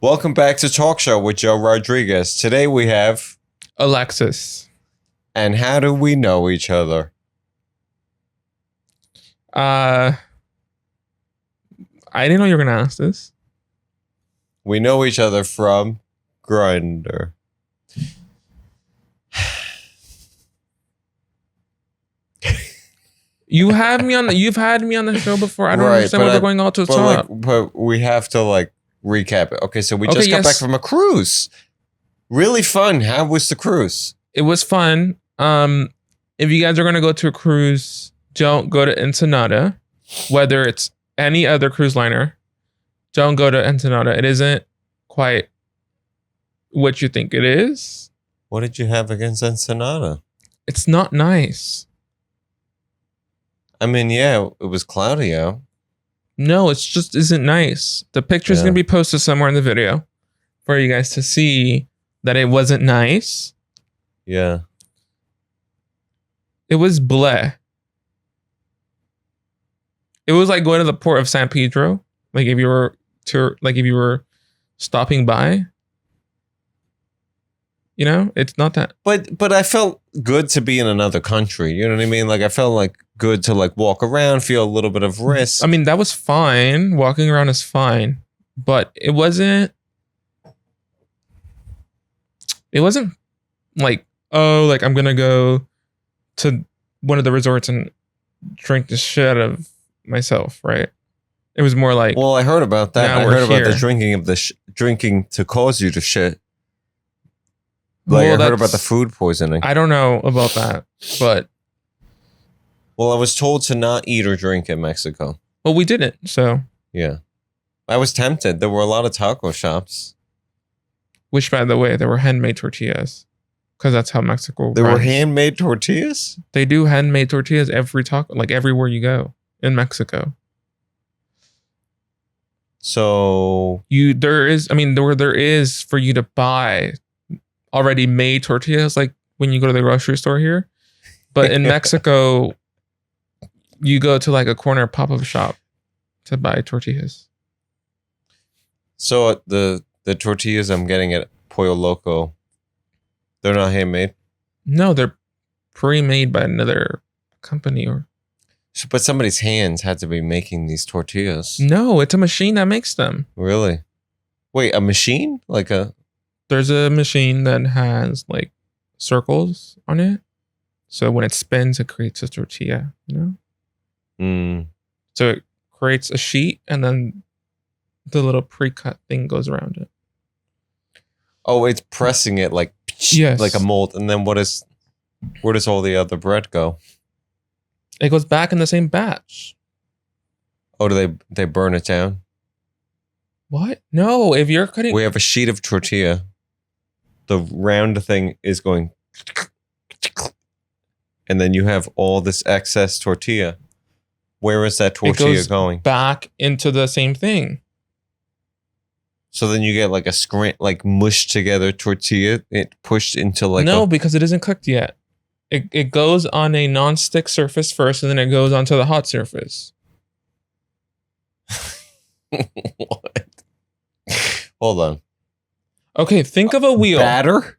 Welcome back to Talk Show with Joe Rodriguez. Today we have Alexis. And how do we know each other? I didn't know you were gonna ask this. We know each other from Grindr. You've had me on the show before. I don't understand what we're going all to talk. But we have to recap it. Okay, so we just got back from a cruise. Really fun. How was the cruise? It was fun. If you guys are gonna go to a cruise, don't go to Ensenada. Whether it's any other cruise liner, don't go to Ensenada. It isn't quite what you think it is. What did you have against Ensenada? It's not nice. I mean, yeah, it was cloudy out. No, it's just isn't nice. The picture's gonna be posted somewhere in the video for you guys to see that it wasn't nice. Yeah. It was bleh. It was like going to the Port of San Pedro. Like if you were stopping by. You know, it's not that. But I felt good to be in another country. You know what I mean? Like I felt good to walk around, feel a little bit of risk. I mean, that was fine. Walking around is fine, but it wasn't like, oh, like I'm gonna go to one of the resorts and drink the shit out of myself, right? It was more like, well, I heard about that. I heard about the drinking to cause you to shit. I heard about the food poisoning. I don't know about that, but well, I was told to not eat or drink in Mexico. Well, we didn't, so yeah, I was tempted. There were a lot of taco shops. Which, by the way, there were handmade tortillas, because that's how Mexico. There were handmade tortillas. They do handmade tortillas everywhere you go in Mexico. So there is for you to buy already made tortillas, like when you go to the grocery store here. But in Mexico, you go to a corner pop-up shop to buy tortillas. So the tortillas I'm getting at Pollo Loco, they're not handmade? No, they're pre-made by another company but somebody's hands had to be making these tortillas. No, it's a machine that makes them. Really? Wait, a machine? There's a machine that has circles on it. So when it spins, it creates a tortilla, you know? So it creates a sheet and then the little pre-cut thing goes around it. Oh, it's pressing it yes, like a mold. And then where does all the other bread go? It goes back in the same batch. Oh, do they burn it down? What? No, if you're cutting... We have a sheet of tortilla. The round thing is going... And then you have all this excess tortilla. Where is that tortilla going? Back into the same thing. So then you get a mushed together tortilla. It pushed into No, because it isn't cooked yet. It goes on a non-stick surface first, and then it goes onto the hot surface. What? Hold on. Okay, think of a wheel. Batter?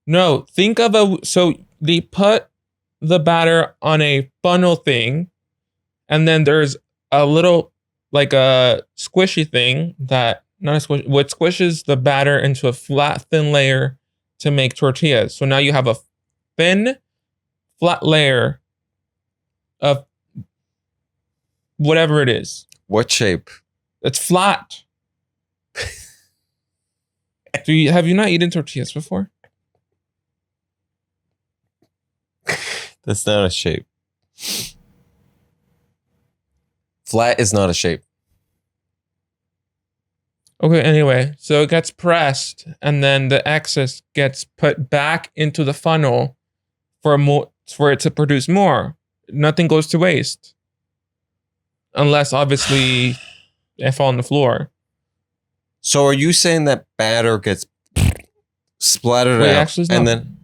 No, think of so they put the batter on a funnel thing, and then there's a little a squishy thing that what squishes the batter into a flat, thin layer to make tortillas. So now you have a thin, flat layer of whatever it is. What shape? It's flat. Have you not eaten tortillas before? That's not a shape. Flat is not a shape. Okay, anyway, so it gets pressed and then the excess gets put back into the funnel for it to produce more. Nothing goes to waste. Unless obviously they fall on the floor. So are you saying that batter gets splattered out? Actually, and then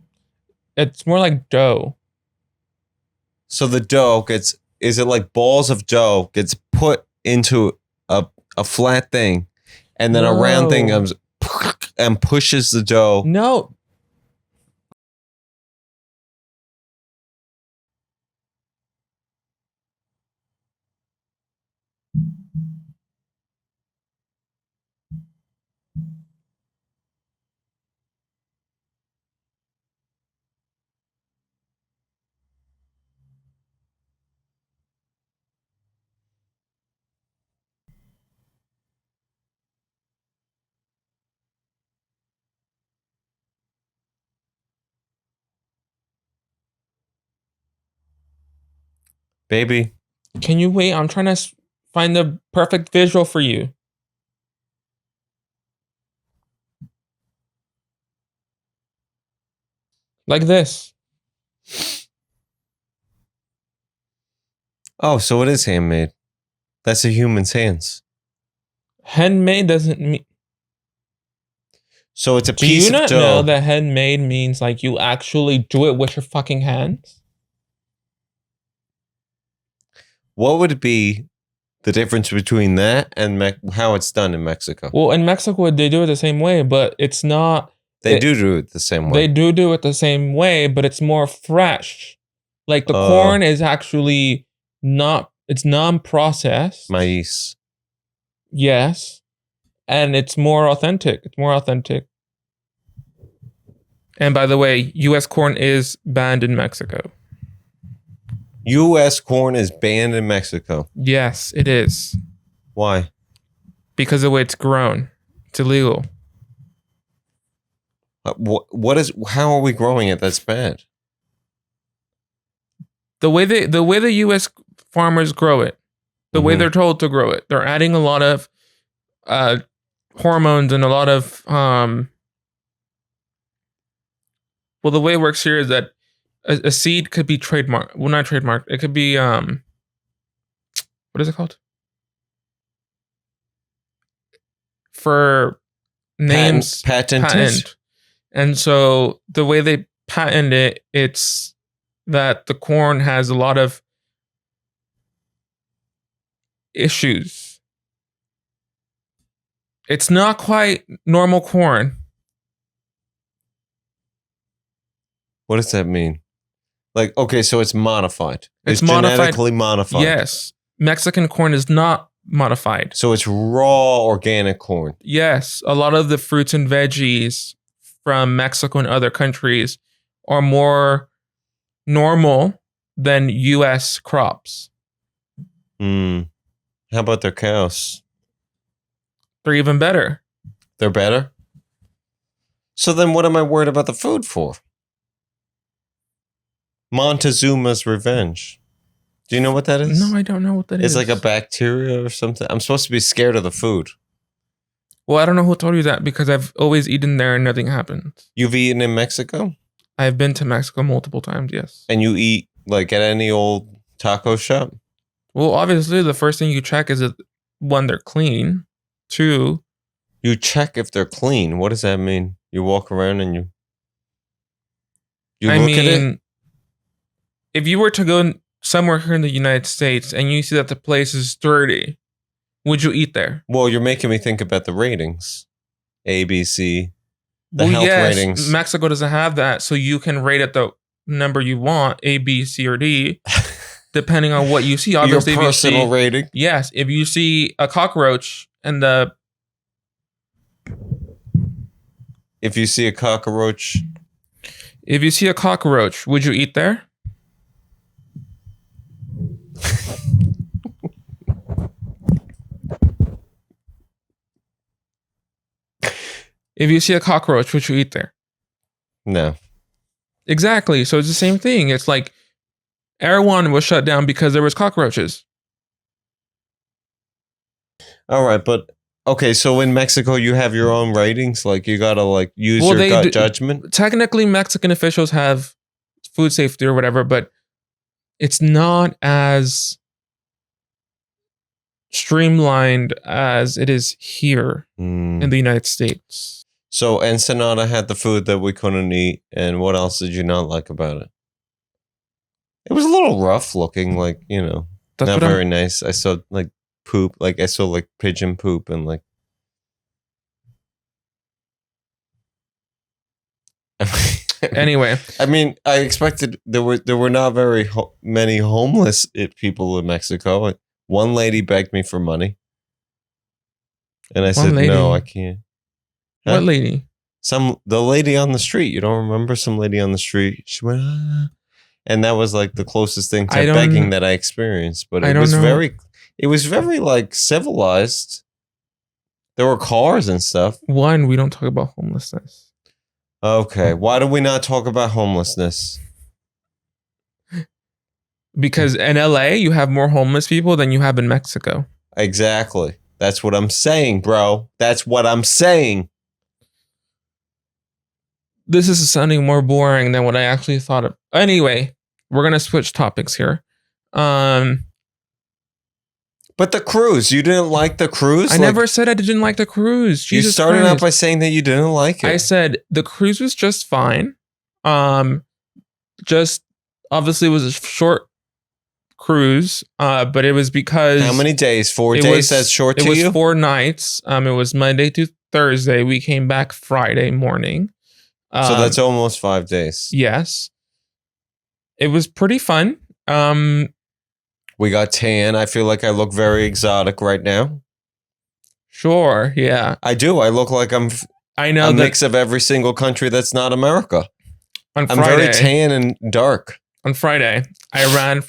it's more like dough. So the dough is it like balls of dough gets put into a flat thing, and then a round thing comes and pushes the dough. No. Baby. Can you wait? I'm trying to find the perfect visual for you. Like this. Oh, so it is handmade. That's a human's hands. Handmade doesn't mean... So it's a piece of dough. Do you not know that handmade means like you actually do it with your fucking hands? What would be the difference between that and how it's done in Mexico? Well, in Mexico, they do it the same way, but it's not... They do it the same way. They do it the same way, but it's more fresh. Like the corn is actually not... It's non-processed. Maíz. Yes. And it's more authentic. It's more authentic. And by the way, U.S. corn is banned in Mexico. U.S. corn is banned in Mexico? Yes, it is. Why? Because of the way it's grown. It's illegal. How are we growing it that's bad? The way the U.S. farmers grow it, the way they're told to grow it, they're adding a lot of hormones and a lot of well, the way it works here is that a seed could be trademarked. Well, not trademarked. It could be what is it called? For names, patent. And so the way they patent it, it's that the corn has a lot of issues. It's not quite normal corn. What does that mean? Like, okay, so it's modified. It's genetically modified. Yes. Mexican corn is not modified. So it's raw organic corn. Yes. A lot of the fruits and veggies from Mexico and other countries are more normal than U.S. crops. How about their cows? They're even better. They're better? So then what am I worried about the food for? Montezuma's Revenge. Do you know what that is? No, I don't know what that is. It's like a bacteria or something. I'm supposed to be scared of the food. Well, I don't know who told you that because I've always eaten there and nothing happens. You've eaten in Mexico? I've been to Mexico multiple times, yes. And you eat like at any old taco shop? Well, obviously, the first thing you check is that, one, they're clean. Two, you check if they're clean. What does that mean? You walk around and you look at it? If you were to go somewhere here in the United States and you see that the place is dirty, would you eat there? Well, you're making me think about the ratings. A, B, C. The health ratings. Mexico doesn't have that, so you can rate it the number you want, A, B, C, or D, depending on what you see. Obviously, your personal rating? Yes. If you see a cockroach and the... If you see a cockroach... If you see a cockroach, would you eat there? If you see a cockroach, would you eat there? No. Exactly. So it's the same thing. It's like Erewhon was shut down because there was cockroaches. All right, but okay, so in Mexico you have your own ratings, like you gotta like use your gut judgment. Technically, Mexican officials have food safety or whatever, but it's not as streamlined as it is here in the United States. So Ensenada had the food that we couldn't eat, and what else did you not like about it? It was a little rough looking, like, you know, not very nice. I saw like poop, like I saw like pigeon poop and like. Anyway, I mean, I expected there were not very many homeless people in Mexico. One lady begged me for money, and I said, "No, I can't." Huh? What lady? The lady on the street. You don't remember some lady on the street? She went, ah. And that was like the closest thing to begging that I experienced. But it was very like civilized. There were cars and stuff. One, we don't talk about homelessness. Okay, why do we not talk about homelessness? Because in LA, you have more homeless people than you have in Mexico. Exactly. That's what I'm saying, bro. That's what I'm saying. This is sounding more boring than what I actually thought of. Anyway, we're going to switch topics here. But the cruise, you didn't like the cruise? I never said I didn't like the cruise. Jesus, you started out by saying that you didn't like it. I said the cruise was just fine. Just obviously it was a short cruise, but it was because how many days? 4 days? That's short to you? It was 4 nights. It was Monday to Thursday. We came back Friday morning. So that's almost 5 days. Yes. It was pretty fun. We got tan. I feel like I look very exotic right now. Sure, yeah. I do. I look like I'm a mix of every single country that's not America. On Friday, I'm very tan and dark. On Friday,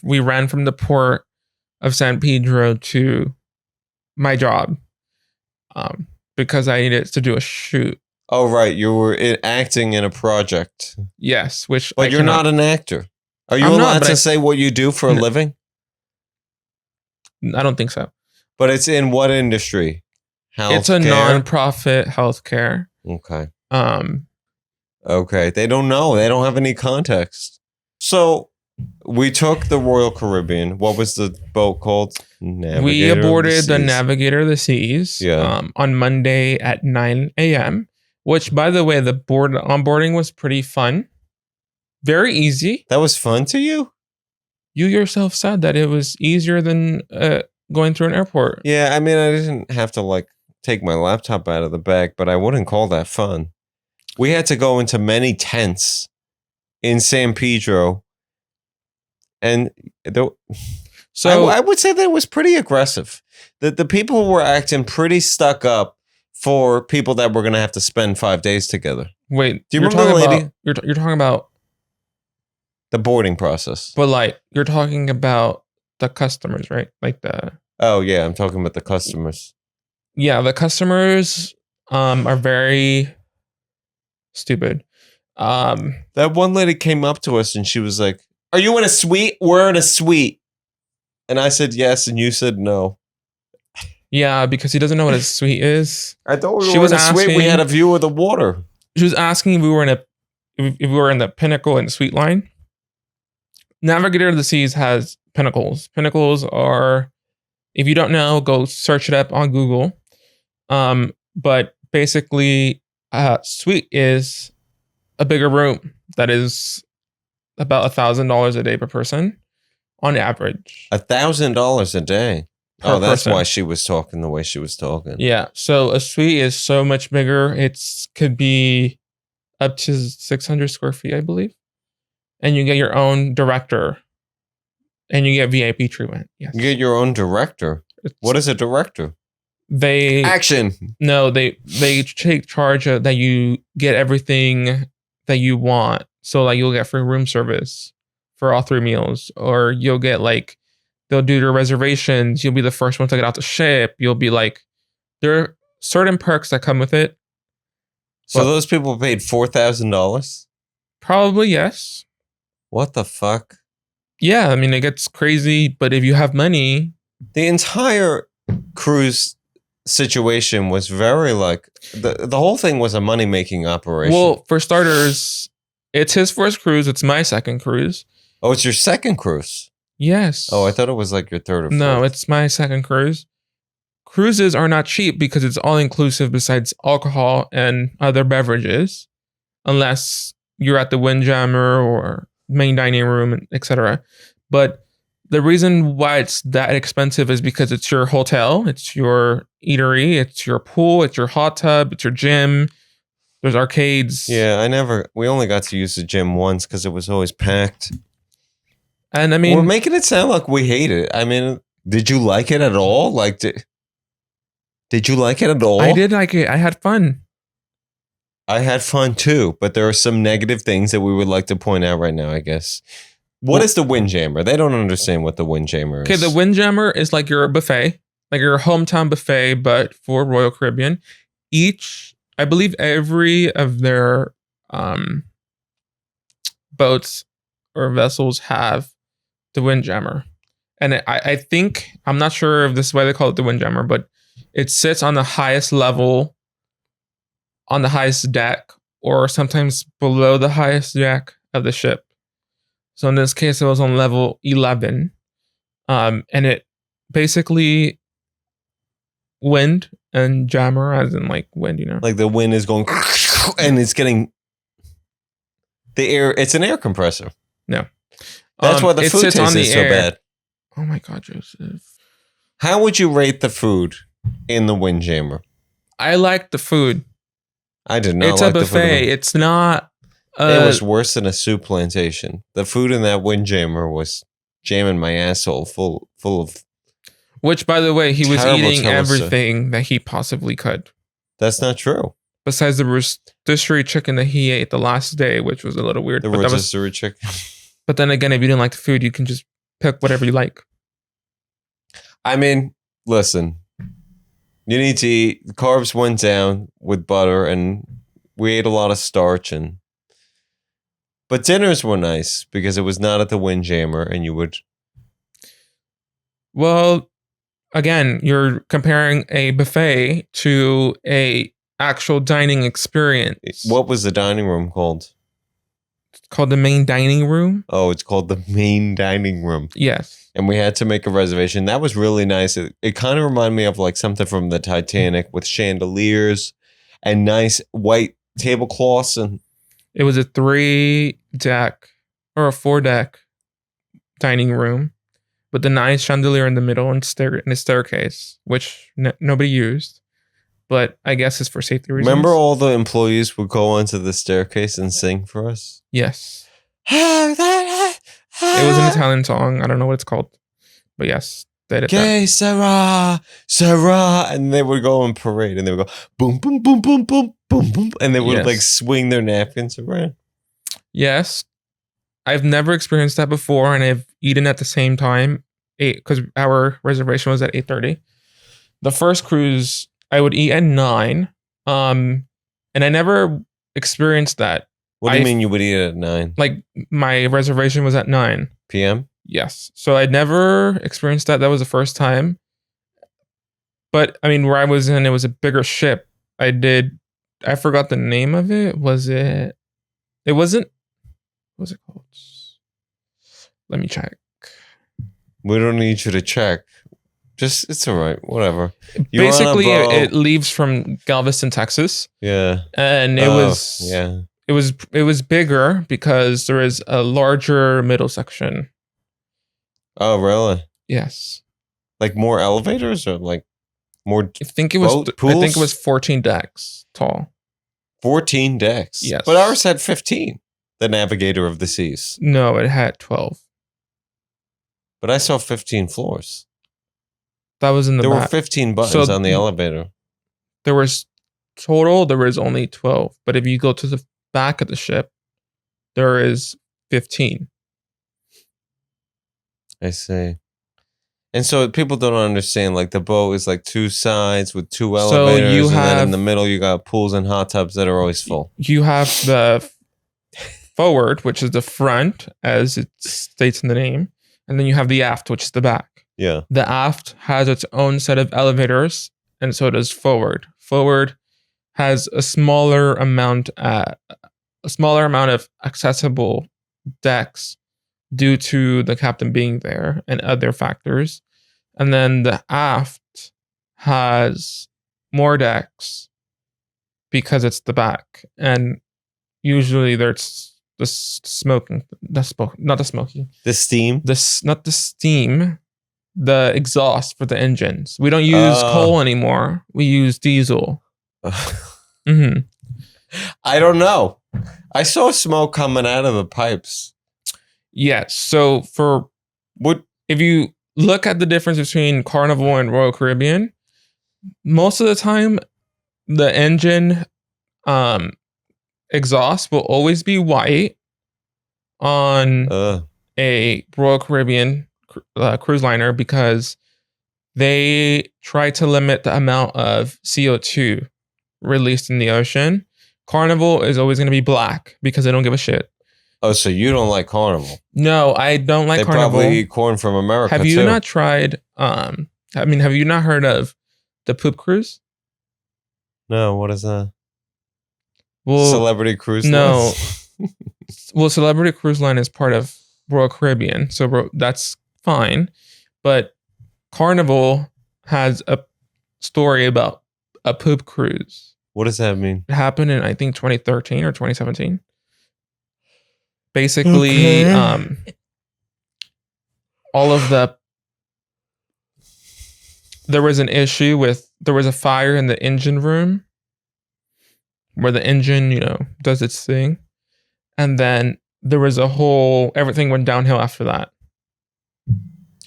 we ran from the Port of San Pedro to my job because I needed to do a shoot. Oh, right. You were acting in a project. Yes, but you're not an actor. Are you allowed to say what you do for a living? I don't think so. But it's in what industry? Healthcare? It's a non-profit healthcare. Okay. Okay. They don't know. They don't have any context. So we took the Royal Caribbean. What was the boat called? Navigator. We aborted the Navigator of the Seas on Monday at 9 a.m., which, by the way, the onboarding was pretty fun. Very easy. That was fun to you? You yourself said that it was easier than going through an airport. Yeah, I mean, I didn't have to take my laptop out of the bag, but I wouldn't call that fun. We had to go into many tents in San Pedro, and so I would say that it was pretty aggressive. That the people were acting pretty stuck up for people that were going to have to spend 5 days together. Wait, do you remember the lady? You're talking about the boarding process. But you're talking about the customers, right? Oh yeah, I'm talking about the customers. Yeah, the customers are very stupid. That one lady came up to us and she was like, "Are you in a suite? We're in a suite." And I said yes, and you said no. Yeah, because he doesn't know what a suite is. I thought we were in a suite. We had a view of the water. She was asking if we were in the Pinnacle and Suite line. Navigator of the Seas has pinnacles. Pinnacles are, if you don't know, go search it up on Google. But basically, suite is a bigger room that is about $1,000 a day per person on average. $1,000 a day. Oh, that's why she was talking the way she was talking. Yeah. So a suite is so much bigger. It could be up to 600 square feet, I believe. And you get your own director. And you get VIP treatment. Yes. You get your own director? What is a director? Action. No, they take charge of that you get everything that you want. So you'll get free room service for all 3 meals. Or you'll get they'll do your reservations. You'll be the first one to get out the ship. You'll be there are certain perks that come with it. So those people paid $4,000? Probably, yes. What the fuck? Yeah, I mean, it gets crazy, but if you have money... The entire cruise situation was very the whole thing was a money-making operation. Well, for starters, it's his first cruise. It's my second cruise. Oh, it's your second cruise? Yes. Oh, I thought it was your third or fourth. No, it's my second cruise. Cruises are not cheap because it's all-inclusive besides alcohol and other beverages, unless you're at the Windjammer or main dining room, etc. But the reason why it's that expensive is because it's your hotel, it's your eatery, it's your pool, it's your hot tub, it's your gym, There's arcades. Yeah, we only got to use the gym once because it was always packed. And I mean, we're making it sound like we hate it. I mean, did you like it at all? Like, did you like it at all? I did like it. I had fun. I had fun too, but there are some negative things that we would like to point out right now, I guess. What is the Windjammer? They don't understand what the Windjammer is. Okay, the Windjammer is like your buffet, like your hometown buffet, but for Royal Caribbean. I believe every of their boats or vessels have the Windjammer. And I think, I'm not sure if this is why they call it the Windjammer, but it sits on the highest level, on the highest deck, or sometimes below the highest deck of the ship. So in this case, it was on level 11. And it basically wind and jammer, as in like wind, you know? Like the wind is going and it's getting the air. It's an air compressor. No. That's why the food taste is so bad. Oh my God, Joseph. How would you rate the food in the Windjammer? I like the food. I did not It's like a the food. buffet. It's not. It was worse than a soup plantation. The food in that Windjammer was jamming my asshole full of. Which, by the way, he was terrible eating everything that he possibly could. That's not true. Besides the rotisserie chicken that he ate the last day, which was a little weird. The rotisserie chicken. But then again, if you didn't like the food, you can just pick whatever you like. I mean, listen. You need to eat. The carbs went down with butter, and we ate a lot of starch. But dinners were nice because it was not at the Windjammer, and you would. Well, again, you're comparing a buffet to a actual dining experience. What was the dining room called? It's called the main dining room. Oh, it's called the main dining room. Yes. And we had to make a reservation. That was really nice. It kind of reminded me of like something from the Titanic with chandeliers and nice white tablecloths. And it was a 3-deck or a 4-deck dining room with a nice chandelier in the middle and a staircase, which nobody used. But I guess it's for safety reasons. Remember all the employees would go onto the staircase and sing for us? Yes. It was an Italian song. I don't know what it's called. But yes, they did that. Sarah, Sarah. And they would go on parade and they would go boom, boom, boom, boom, boom, boom, boom. And they would like swing their napkins around. Yes. I've never experienced that before. And I've eaten at the same time. Because our reservation was at 8:30. The first cruise, I would eat at 9. And I never experienced that. What do you mean you would eat at 9? Like my reservation was at 9 p.m.? Yes. So I'd never experienced that. That was the first time. But I mean, where I was in, it was a bigger ship. I forgot the name of it. It wasn't, what was it called? Let me check. We don't need you to check. Just, it's all right. Whatever. Basically, it leaves from Galveston, Texas. Yeah. And it was bigger because there is a larger middle section. Oh, really? Yes. Like more elevators or like more I think it was 14 decks tall. 14 decks? Yes. But ours had 15. The Navigator of the Seas. No, it had 12. But I saw 15 floors. That was in the back. There were 15 buttons on the elevator. There was only 12. But if you go to the back of the ship, there is 15. I see. And so people don't understand, like the boat is like 2 sides with 2 elevators, and then in the middle you got pools and hot tubs that are always full. You have the forward, which is the front, as it states in the name, and then you have the aft, which is the back. Yeah. The aft has its own set of elevators, and so does forward. Forward has a smaller amount of accessible decks due to the captain being there and other factors. And then the aft has more decks because it's the back. And usually there's the smoking, not the smoking. The steam? Not the steam, the exhaust for the engines. We don't use coal anymore. We use diesel. Mm-hmm. I don't know. I saw smoke coming out of the pipes. Yes. So if you look at the difference between Carnival and Royal Caribbean, most of the time the engine exhaust will always be white on a Royal Caribbean cruise liner because they try to limit the amount of CO2 released in the ocean. Carnival is always going to be black because they don't give a shit. Oh, so you don't like Carnival? No, I don't like Carnival. They probably eat corn from America, Have you not tried, have you not heard of the poop cruise? No, what is that? Well, Celebrity Cruise Line? No. Well, Celebrity Cruise Line is part of Royal Caribbean, so that's fine. But Carnival has a story about a poop cruise. What does that mean? It happened in, I think, 2013 or 2017. Basically, there was an issue there was a fire in the engine room where the engine, does its thing. And then there was everything went downhill after that.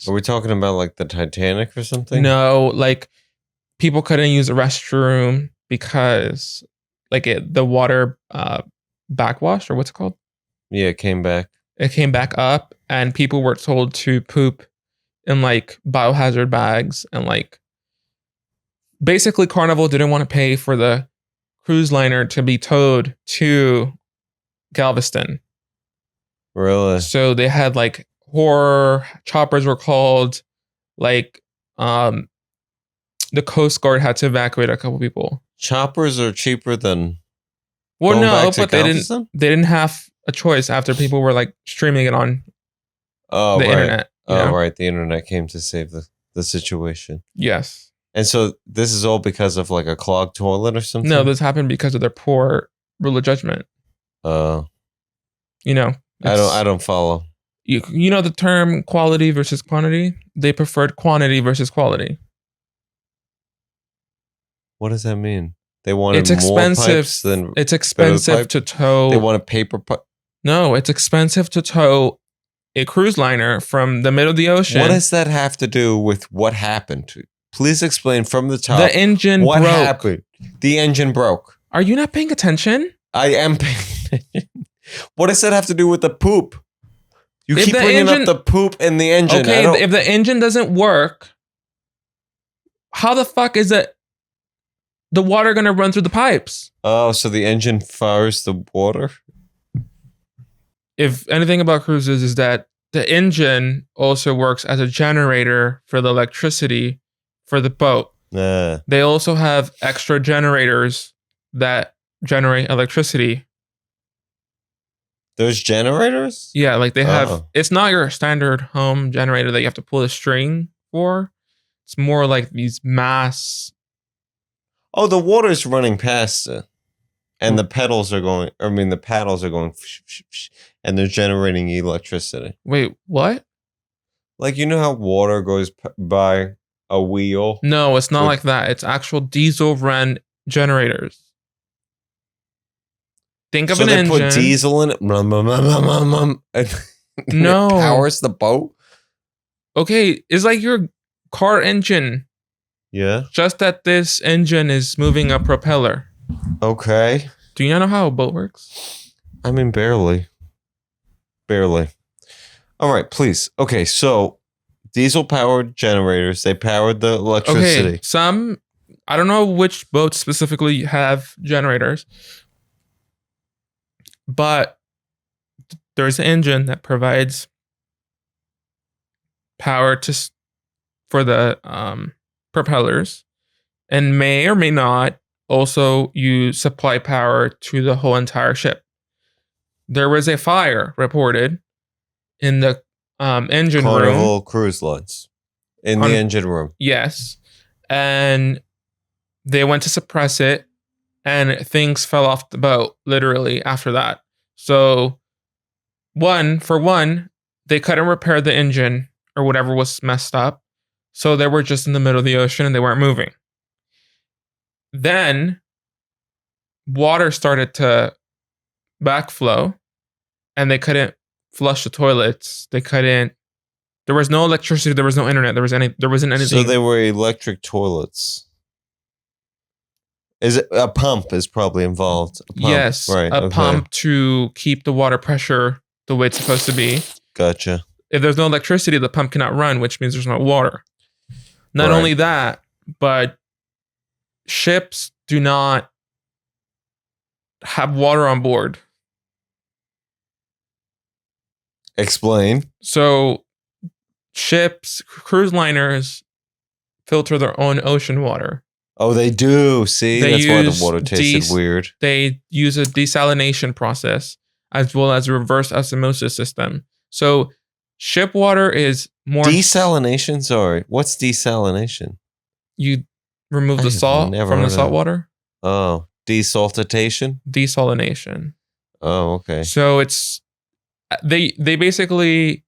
Are we talking about like the Titanic or something? No, like people couldn't use the restroom because the water backwash, or what's it called? Yeah, it came back. It came back up and people were told to poop in like biohazard bags and like basically Carnival didn't want to pay for the cruise liner to be towed to Galveston. Really? So they had like horror choppers were called, like the Coast Guard had to evacuate a couple people. Choppers are cheaper than Well, no, but they didn't have a choice after people were like streaming it on the internet. Right. The internet came to save the situation. Yes. And so this is all because of like a clogged toilet or something? No, this happened because of their poor rule of judgment. I don't follow. You know the term quality versus quantity? They preferred quantity versus quality. What does that mean? They wanted it's expensive. More pipes than it's expensive to tow. They want a paper pipe. No, it's expensive to tow a cruise liner from the middle of the ocean. What does that have to do with what happened? Please explain from the top. The engine broke. What happened? The engine broke. Are you not paying attention? I am paying attention. What does that have to do with the poop? You keep bringing up the poop in the engine. Okay, if the engine doesn't work, how the fuck is the water going to run through the pipes? Oh, so the engine fires the water? If anything about cruises is that the engine also works as a generator for the electricity for the boat. They also have extra generators that generate electricity. Those generators? Yeah, like they have, it's not your standard home generator that you have to pull a string for. It's more like these mass. Oh, the water's running past it. And the paddles are going, and they're generating electricity. Wait, what? Like, you know how water goes by a wheel? No, it's not like that. It's actual diesel run generators. Think of an engine. So they put diesel in it? No. It powers the boat? Okay, it's like your car engine. Yeah. Just that this engine is moving a propeller. Okay. Do you not know how a boat works? I mean, barely. Barely. All right, please. Okay, so diesel-powered generators, they powered the electricity. Okay, I don't know which boats specifically have generators, but there's an engine that provides power for the propellers, and may or may not also use supply power to the whole entire ship. There was a fire reported in the engine room. Carnival Cruise Lines. In the engine room. Yes. And they went to suppress it, and things fell off the boat, literally, after that. So, for one, they couldn't repair the engine or whatever was messed up. So they were just in the middle of the ocean and they weren't moving. Then, water started to backflow, and they couldn't flush the toilets. They couldn't. There was no electricity. There was no internet. There wasn't anything. So they were electric toilets. Is it a pump is probably involved? A pump. Yes, right, a pump to keep the water pressure the way it's supposed to be. Gotcha. If there's no electricity, the pump cannot run, which means there's no water. Not Right. only that, but ships do not have water on board. Explain. So ships, cruise liners filter their own ocean water. Oh, they do. See, They that's why the use water tasted weird. They use a desalination process as well as a reverse osmosis system. So ship water is more... Desalination? Sorry. What's desalination? You remove I the have salt never from heard the of salt that. water. Oh, desaltation? Desalination. Oh, okay. So it's... They basically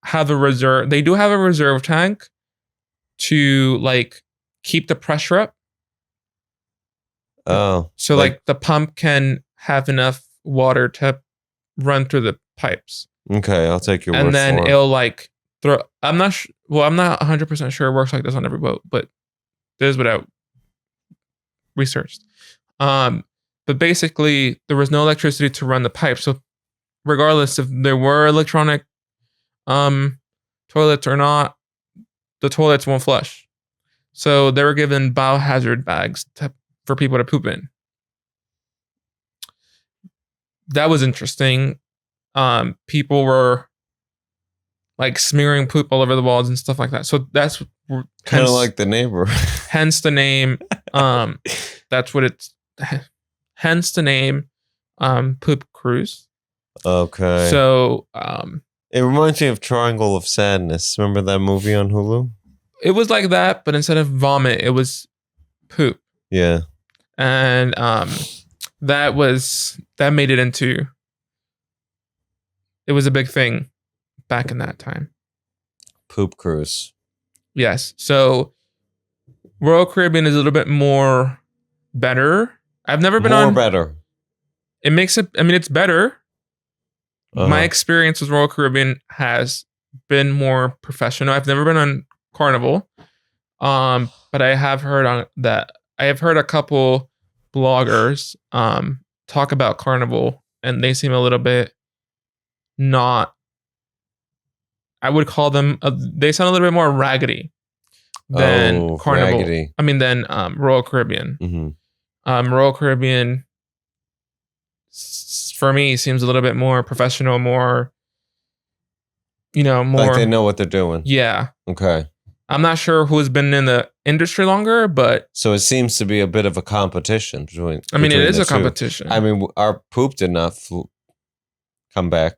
have a reserve... They do have a reserve tank to like keep the pressure up. Oh. So like the pump can have enough water to run through the pipes. Okay, I'll take your word And then for it. it'll like throw... I'm not 100% sure it works like this on every boat, but this is what I researched. But basically there was no electricity to run the pipe. So regardless if there were electronic toilets or not, the toilets won't flush. So they were given biohazard bags for people to poop in. That was interesting. People were like smearing poop all over the walls and stuff like that. So that's Kind of like the neighbor. hence the name. That's what it's. Hence the name, Poop Cruise. Okay. So it reminds me of Triangle of Sadness. Remember that movie on Hulu? it was like that, but instead of vomit, it was poop. Yeah. And that made it into... It was a big thing back in that time. Poop cruise. Yes. So Royal Caribbean is a little bit more better. I've never been More on... better. It makes it... I mean, it's better. Uh-huh. My experience with Royal Caribbean has been more professional. I've never been on Carnival. But I have heard on that... I have heard a couple bloggers talk about Carnival, and they seem a little bit not... I would call them... they sound a little bit more raggedy than Carnival. Raggedy. I mean, than Royal Caribbean. Mm-hmm. Royal Caribbean, for me, seems a little bit more professional, more... more... Like they know what they're doing. Yeah. Okay. I'm not sure who's been in the industry longer, but... So it seems to be a bit of a competition between... I mean, it between is the a two. competition. I mean, our poop did not come back.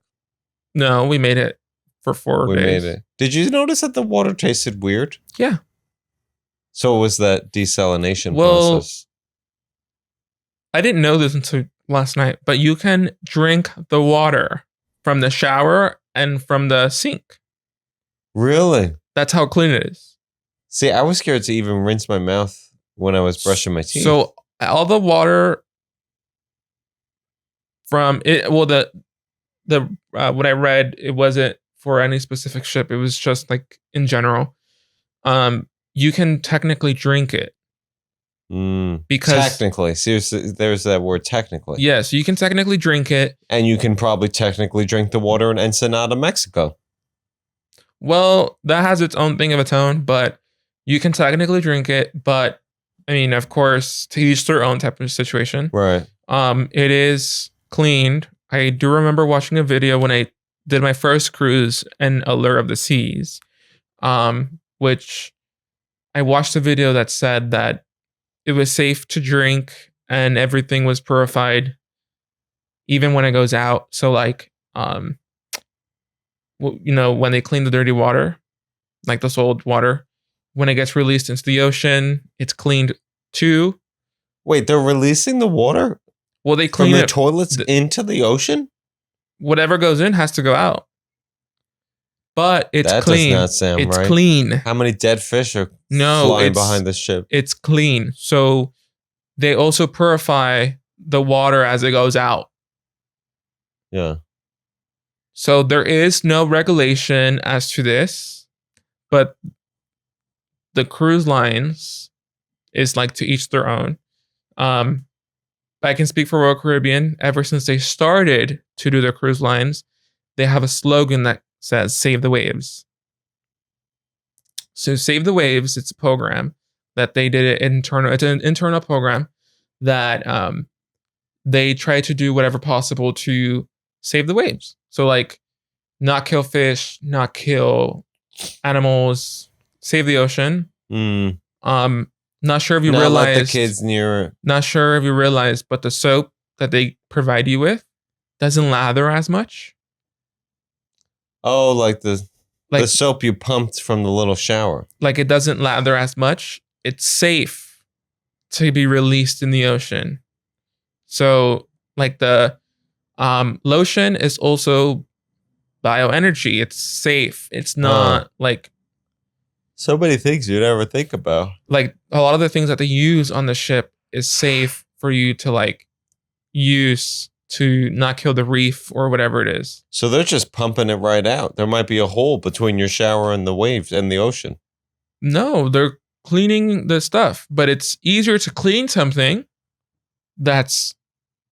No, we made it for 4 We days. made it. Did you notice that the water tasted weird? Yeah. So it was that desalination Well, process. I didn't know this until last night, but you can drink the water from the shower and from the sink. Really? That's how clean it is. See, I was scared to even rinse my mouth when I was brushing my teeth. So all the water from it... Well, the what I read, it wasn't for any specific ship. It was just like in general. You can technically drink it. Because technically, seriously, there's that word technically. yes, you can technically drink it. And you can probably technically drink the water in Ensenada, Mexico. Well, that has its own thing of its own, but you can technically drink it. But I mean, of course, to each their own type of situation. Right. It is cleaned. I do remember watching a video when I did my first cruise in Allure of the Seas, which I watched a video that said that it was safe to drink and everything was purified even when it goes out. So like, when they clean the dirty water, like the sold water, when it gets released into the ocean, it's cleaned too. Wait, they're releasing the water Well, they from clean the it. toilets into the ocean? Whatever goes in has to go out. But it's That clean. does not sound It's right. clean. How many dead fish are No, flying it's behind this ship? It's clean. So they also purify the water as it goes out. Yeah. So there is no regulation as to this, but the cruise lines is like to each their own. I can speak for Royal Caribbean. Ever since they started to do their cruise lines, they have a slogan that says "Save the Waves." So Save the Waves, it's a program that they did internal. It's an internal program that they try to do whatever possible to save the waves. So like not kill fish, not kill animals, save the ocean. Not sure if you Not realized. let the kids near it. Not sure if you realized, but the soap that they provide you with doesn't lather as much. Oh, like the soap you pumped from the little shower. Like it doesn't lather as much. It's safe to be released in the ocean. So like the lotion is also bioenergy. It's safe. It's not like so many things you'd ever think about. Like a lot of the things that they use on the ship is safe for you to like use to not kill the reef or whatever it is. So they're just pumping it right out. There might be a hole between your shower and the waves and the ocean. No, they're cleaning the stuff, but it's easier to clean something that's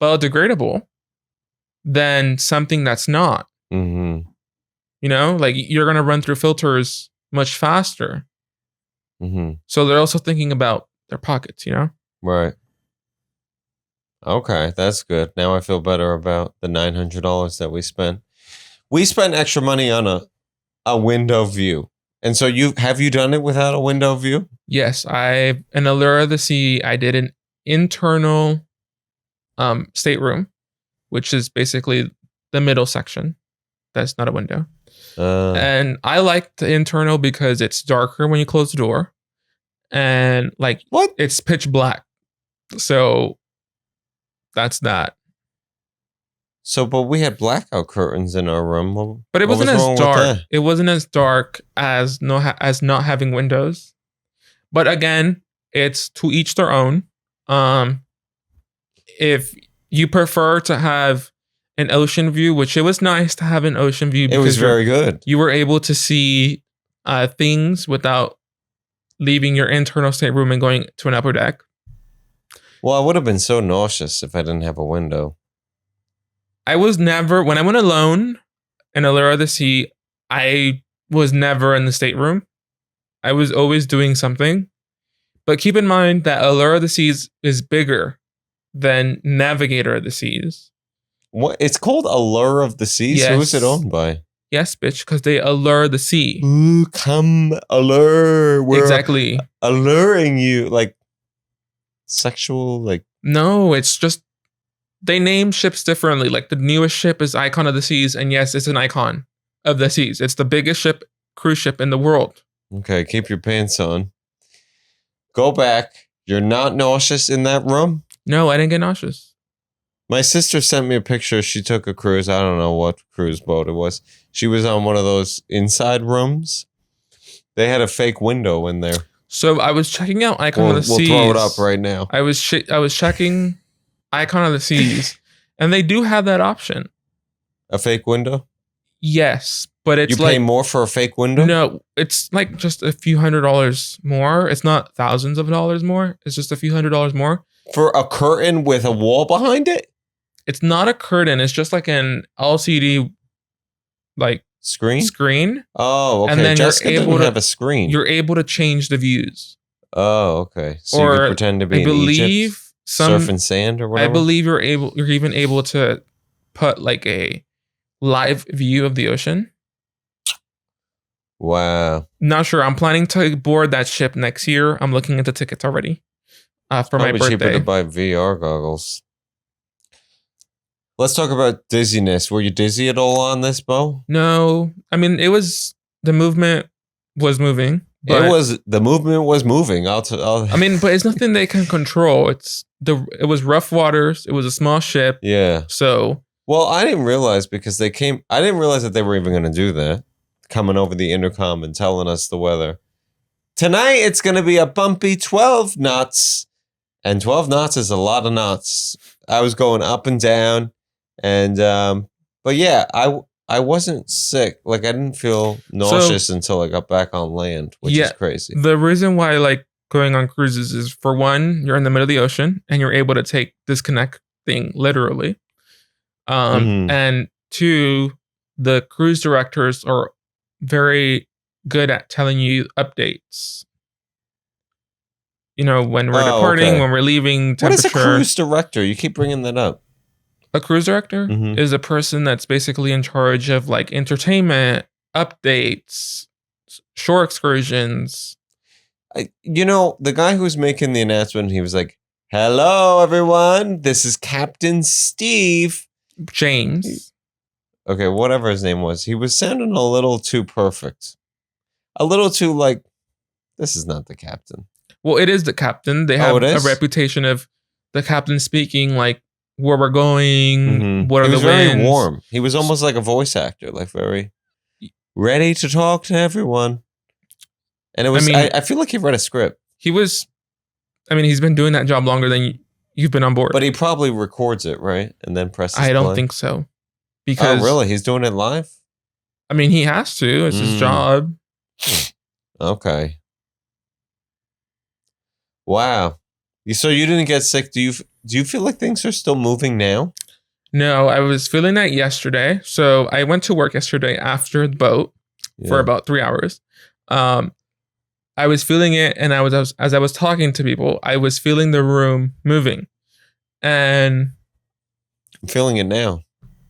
biodegradable than something that's not. Mm-hmm. You know, like you're going to run through filters much faster. Mm-hmm. So they're also thinking about their pockets, you know? Right. Okay, that's good. Now I feel better about the $900 that we spent. We spent extra money on a window view. And so have you done it without a window view? Yes, in Allure of the Sea, I did an internal stateroom, which is basically the middle section. That's not a window. And I like the internal because it's darker when you close the door. And like what? It's pitch black. So that's that. So, but we had blackout curtains in our room. But it wasn't as dark. It wasn't as dark as not having windows. But again, it's to each their own. If you prefer to have an ocean view, which it was nice to have an ocean view. It was very good. You were able to see things without leaving your internal stateroom and going to an upper deck. Well, I would have been so nauseous if I didn't have a window. I was never, when I went alone in Allure of the Sea, I was never in the stateroom. I was always doing something. But keep in mind that Allure of the Seas is bigger than Navigator of the Seas. What? It's called Allure of the Seas? Yes. Who is it owned by? Yes, bitch, because they allure the sea. Ooh, come allure. We're exactly. Alluring you. Like sexual, like. No, it's just they name ships differently. Like the newest ship is Icon of the Seas, and yes, it's an icon of the seas. It's the biggest cruise ship in the world. Okay, keep your pants on. Go back. You're not nauseous in that room? No, I didn't get nauseous. My sister sent me a picture. She took a cruise. I don't know what cruise boat it was. She was on one of those inside rooms. They had a fake window in there. So I was checking out Icon of the Seas. We'll throw it up right now. I was checking Icon of the Seas, and they do have that option. A fake window? Yes, but it's you pay more for a fake window? No, it's like just a few $100s more. It's not thousands of dollars more. It's just a few $100s more. For a curtain with a wall behind it? It's not a curtain. It's just like an LCD like screen. Oh, okay. And then Jessica didn't have a screen. You're able to change the views. Oh, okay. So you could pretend to be in Egypt, surfing sand or whatever? I believe you're even able to put like a live view of the ocean. Wow. Not sure. I'm planning to board that ship next year. I'm looking into tickets already for my birthday. Cheaper to buy VR goggles. Let's talk about dizziness. Were you dizzy at all on this, Bo? No. I mean, the movement was moving. The movement was moving. I mean, but it's nothing they can control. It was rough waters. It was a small ship. Yeah. So. Well, I didn't realize because I didn't realize that they were even going to do that. Coming over the intercom and telling us the weather. Tonight, it's going to be a bumpy 12 knots. And 12 knots is a lot of knots. I was going up and down, and but yeah, I wasn't sick. Like I didn't feel nauseous until I got back on land, which is crazy. The reason why I like going on cruises is, for one, you're in the middle of the ocean and you're able to take disconnecting literally. And two, the cruise directors are very good at telling you updates. You know, when we're departing, when we're leaving, temperature. What is a cruise director? You keep bringing that up. A cruise director is a person that's basically in charge of like entertainment, updates, shore excursions. You know, the guy who was making the announcement, he was like, "Hello, everyone. This is Captain Steve." James. Okay, whatever his name was. He was sounding a little too perfect. A little too like, this is not the captain. Well, it is the captain. They have a reputation of the captain speaking like where we're going, what are the winds. He was very warm. He was almost like a voice actor, like very ready to talk to everyone. And it was, I feel like he read a script. He's been doing that job longer than you've been on board. But he probably records it, right? And then presses play. I don't think so. Because, oh, really? He's doing it live? I mean, he has to. It's his job. Okay. Wow. So you didn't get sick. Do you feel like things are still moving now? No, I was feeling that yesterday. So I went to work yesterday after the boat for about 3 hours. I was feeling it, and as I was talking to people, I was feeling the room moving. And I'm feeling it now.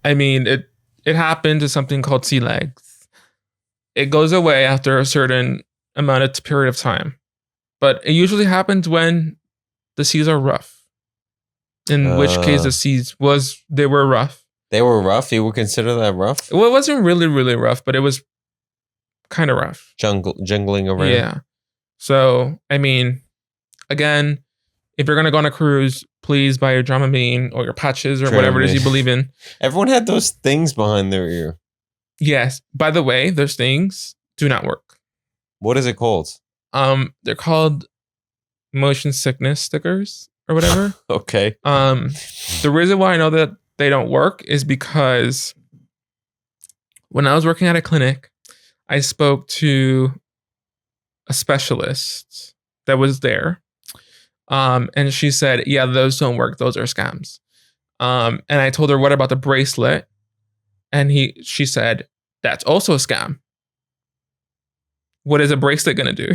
I mean, it happened to something called sea legs. It goes away after a certain amount of period of time. But it usually happens when the seas are rough. In which case the seas they were rough. They were rough? You would consider that rough? Well, it wasn't really, really rough, but it was kind of rough. Jungling around? Yeah. So, I mean, again, if you're going to go on a cruise, please buy your Dramamine or your patches or whatever it is you believe in. Everyone had those things behind their ear. Yes. By the way, those things do not work. What is it called? They're called motion sickness stickers or whatever. Okay. The reason why I know that they don't work is because when I was working at a clinic, I spoke to a specialist that was there. And she said, yeah, those don't work. Those are scams. And I told her, what about the bracelet? And she said, that's also a scam. What is a bracelet going to do?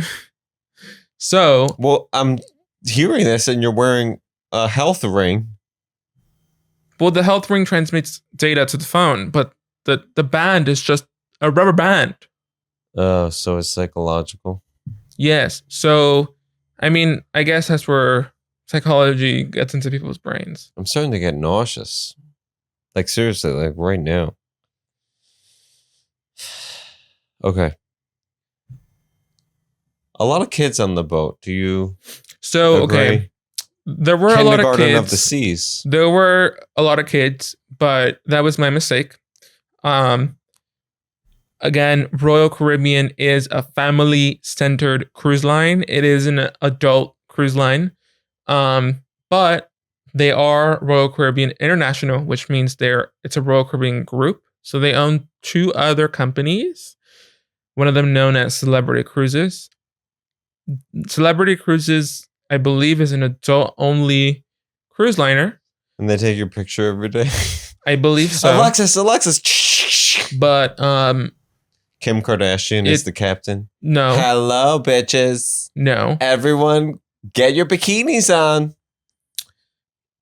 So. Well, I'm hearing this and you're wearing a health ring. Well, the health ring transmits data to the phone, but the band is just a rubber band. Oh, so it's psychological. Yes. So, I mean, I guess that's where psychology gets into people's brains. I'm starting to get nauseous. Like, seriously, like right now. Okay. A lot of kids on the boat. Do you agree? Okay. There were a lot of kids. Kindergarten of the seas. There were a lot of kids, but that was my mistake. Again, Royal Caribbean is a family-centered cruise line. It is an adult cruise line. But they are Royal Caribbean International, which means it's a Royal Caribbean group. So they own 2 other companies, one of them known as Celebrity Cruises. Celebrity Cruises, I believe, is an adult-only cruise liner. And they take your picture every day? I believe so. Alexis. But Kim Kardashian is the captain? No. Hello, bitches. No. Everyone, get your bikinis on.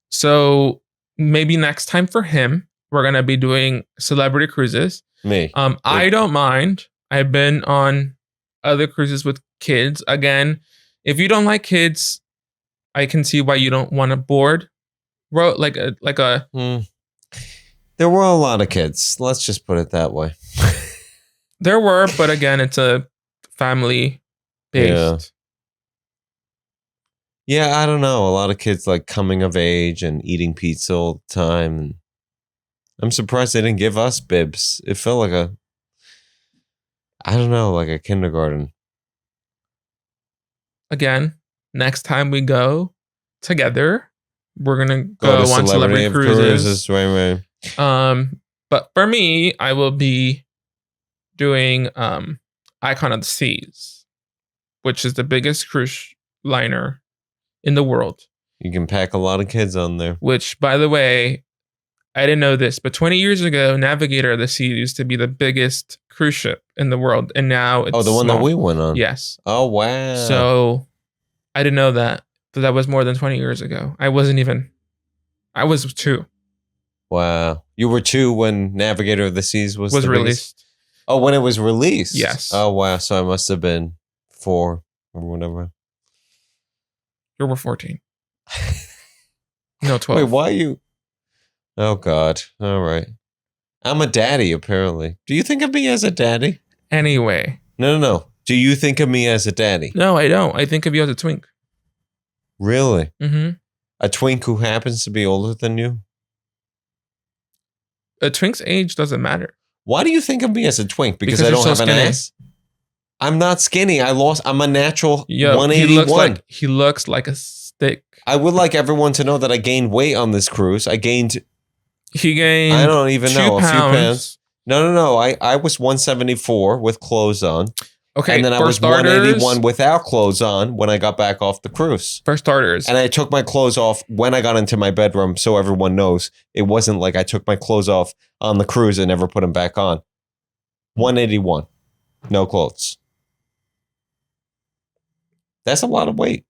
So maybe next time for him, we're going to be doing Celebrity Cruises. Me. I don't mind. I've been on other cruises with kids. Again, if you don't like kids, I can see why you don't want to board. There were a lot of kids. Let's just put it that way. There were, but again, it's a family based. Yeah, I don't know. A lot of kids like coming of age and eating pizza all the time. I'm surprised they didn't give us bibs. It felt like like a kindergarten. Again, next time we go together, we're gonna Go go to on celebrity cruises. Right. But for me, I will be doing Icon of the Seas, which is the biggest cruise liner in the world. You can pack a lot of kids on there. Which, by the way, I didn't know this, but 20 years ago, Navigator of the Sea used to be the biggest cruise ship in the world, and now it's the one small. that we went on. Yes. Oh wow. So I didn't know that, but that was more than 20 years ago. I was 2. Wow. You were 2 when Navigator of the Seas was the released. biggest? Oh, when it was released? Yes. Oh wow. So I must have been 4 or whatever. You were 14. No, 12. Wait, why you? Oh God. All right. I'm a daddy, apparently. Do you think of me as a daddy? Anyway. No. Do you think of me as a daddy? No, I don't. I think of you as a twink. Really? Mm-hmm. A twink who happens to be older than you? A twink's age doesn't matter. Why do you think of me as a twink? Because I you're don't so have an skinny. ass? I'm not skinny. I'm a natural 181. He looks like a stick. I would like everyone to know that I gained weight on this cruise. He gained I don't even 2 know, pounds. a few pounds. No. I was 174 with clothes on. Okay. And then I was 181 without clothes on when I got back off the cruise. For starters. And I took my clothes off when I got into my bedroom, so everyone knows. It wasn't like I took my clothes off on the cruise and never put them back on. 181. No clothes. That's a lot of weight.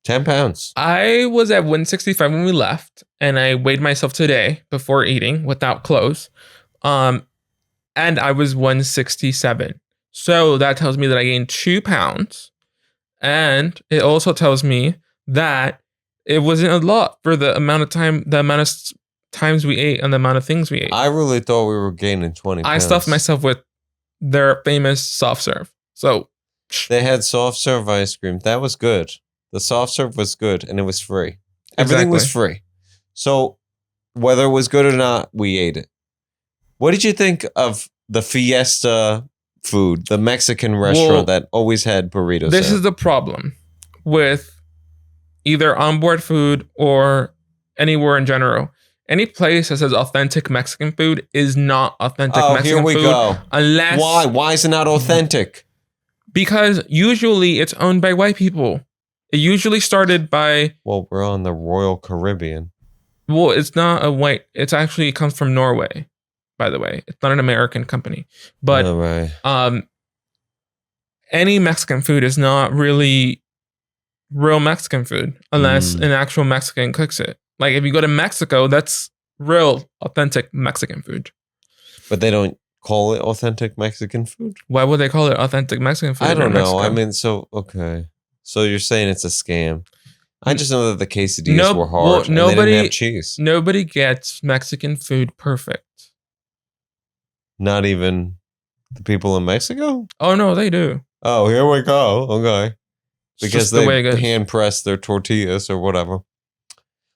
10 pounds. I was at 165 when we left, and I weighed myself today before eating without clothes. And I was 167. So that tells me that I gained 2 pounds. And it also tells me that it wasn't a lot for the amount of times we ate and the amount of things we ate. I really thought we were gaining 20 pounds. I stuffed myself with their famous soft serve. So they had soft serve ice cream. That was good. The soft serve was good and it was free. Everything was free. So whether it was good or not, we ate it. What did you think of the Fiesta food, the Mexican restaurant that always had burritos? This is the problem with either onboard food or anywhere in general. Any place that says authentic Mexican food is not authentic Mexican food. Oh, here we go. Unless Why? Why is it not authentic? Because usually it's owned by white people. It usually started by... Well, we're on the Royal Caribbean. Well, it's not a white... It actually comes from Norway, by the way. It's not an American company. But any Mexican food is not really real Mexican food unless an actual Mexican cooks it. Like if you go to Mexico, that's real, authentic Mexican food. But they don't call it authentic Mexican food? Why would they call it authentic Mexican food? I don't know. I mean, okay. So you're saying it's a scam. I just know that the quesadillas were hard and they didn't have cheese. Nobody gets Mexican food perfect. Not even the people in Mexico? Oh, no, they do. Oh, here we go. Okay. Because they hand press their tortillas or whatever.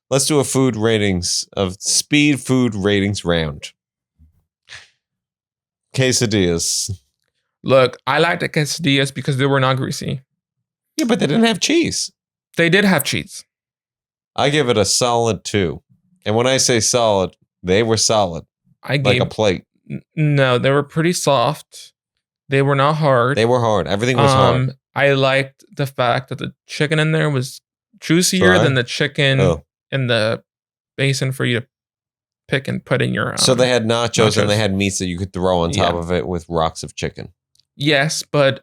Let's do a speed food ratings round. Quesadillas. Look, I like the quesadillas because they were not greasy. Yeah, but they didn't have cheese. They did have cheese. I give it a solid 2. And when I say solid, they were solid. Like a plate. No, they were pretty soft. They were not hard. They were hard. Everything was hard. I liked the fact that the chicken in there was juicier than the chicken in the basin for you to pick and put in your... so they had nachos and they had meats that you could throw on top of it with rocks of chicken. Yes, but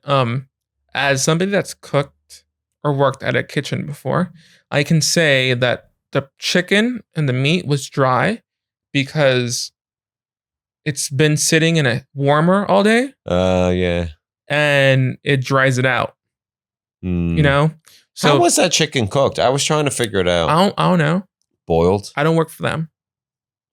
as somebody that's cooked or worked at a kitchen before, I can say that the chicken and the meat was dry because it's been sitting in a warmer all day. Yeah. And it dries it out. You know? So how was that chicken cooked? I was trying to figure it out. I don't know. Boiled? I don't work for them.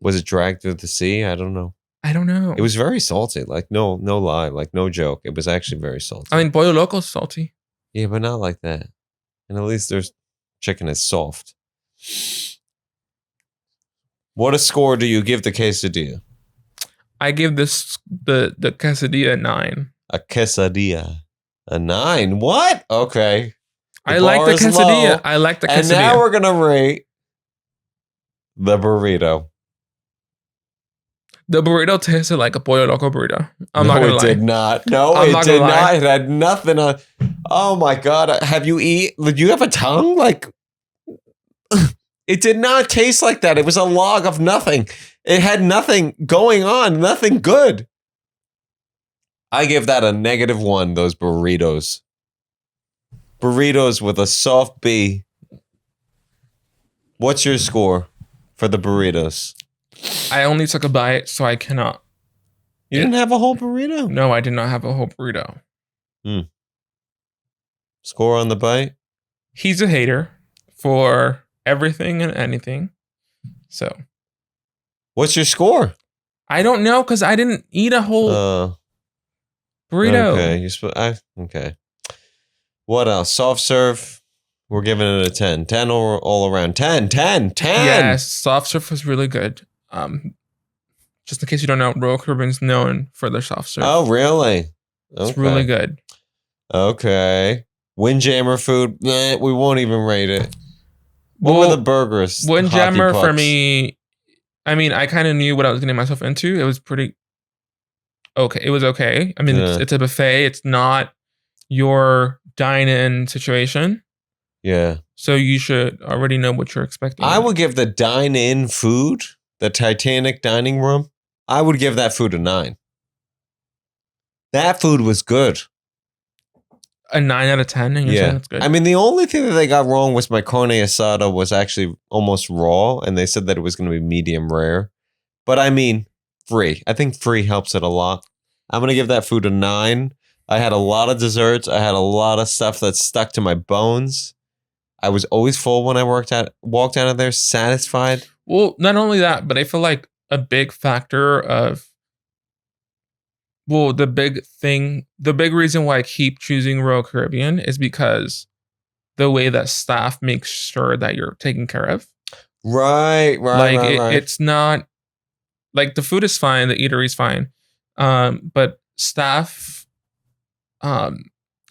Was it dragged through the sea? I don't know. I don't know. It was very salty. Like, no lie. Like, no joke. It was actually very salty. I mean, Pollo Loco's salty. Yeah, but not like that. And at least there's chicken is soft. What a score do you give the quesadilla? I give this the quesadilla a 9. A quesadilla. A 9? What? Okay. I like the quesadilla. Low. I like the quesadilla. And now we're going to rate The burrito. The burrito tasted like a Pollo Loco burrito. I'm not gonna it lie. did not. No, I'm it not did gonna lie. not. It had nothing on. Oh my God. Have you eaten? Do you have a tongue? Like, it did not taste like that. It was a log of nothing. It had nothing going on, nothing good. I give that a -1, those burritos. Burritos with a soft B. What's your score for the burritos? I only took a bite, so I cannot. You didn't have a whole burrito? No, I did not have a whole burrito. Score on the bite? He's a hater for everything and anything. So. What's your score? I don't know because I didn't eat a whole burrito. Okay, okay. What else? Soft serve. We're giving it a 10. 10 all around. 10. Yes, soft serve was really good. Just in case you don't know, Royal Caribbean's known for their soft serve. Oh, really? It's really good. Okay. Windjammer food. We won't even rate it. What were the burgers? Windjammer for me. I mean, I kind of knew what I was getting myself into. It was pretty okay. It was okay. I mean, it's a buffet. It's not your dine-in situation. Yeah. So you should already know what you're expecting. I would give the dine-in food, the Titanic dining room, I would give that food a 9. That food was good. A 9 out of 10, and you're saying that's good? I mean, the only thing that they got wrong was my carne asada was actually almost raw, and they said that it was going to be medium rare. But I mean, free. I think free helps it a lot. I'm going to give that food a 9. I had a lot of desserts. I had a lot of stuff that stuck to my bones. I was always full when I walked out of there, satisfied. Well, not only that, but I feel like a big factor of, the big reason why I keep choosing Royal Caribbean is because the way that staff makes sure that you're taken care of. Right. It's not, like, the food is fine, the eatery's fine, but staff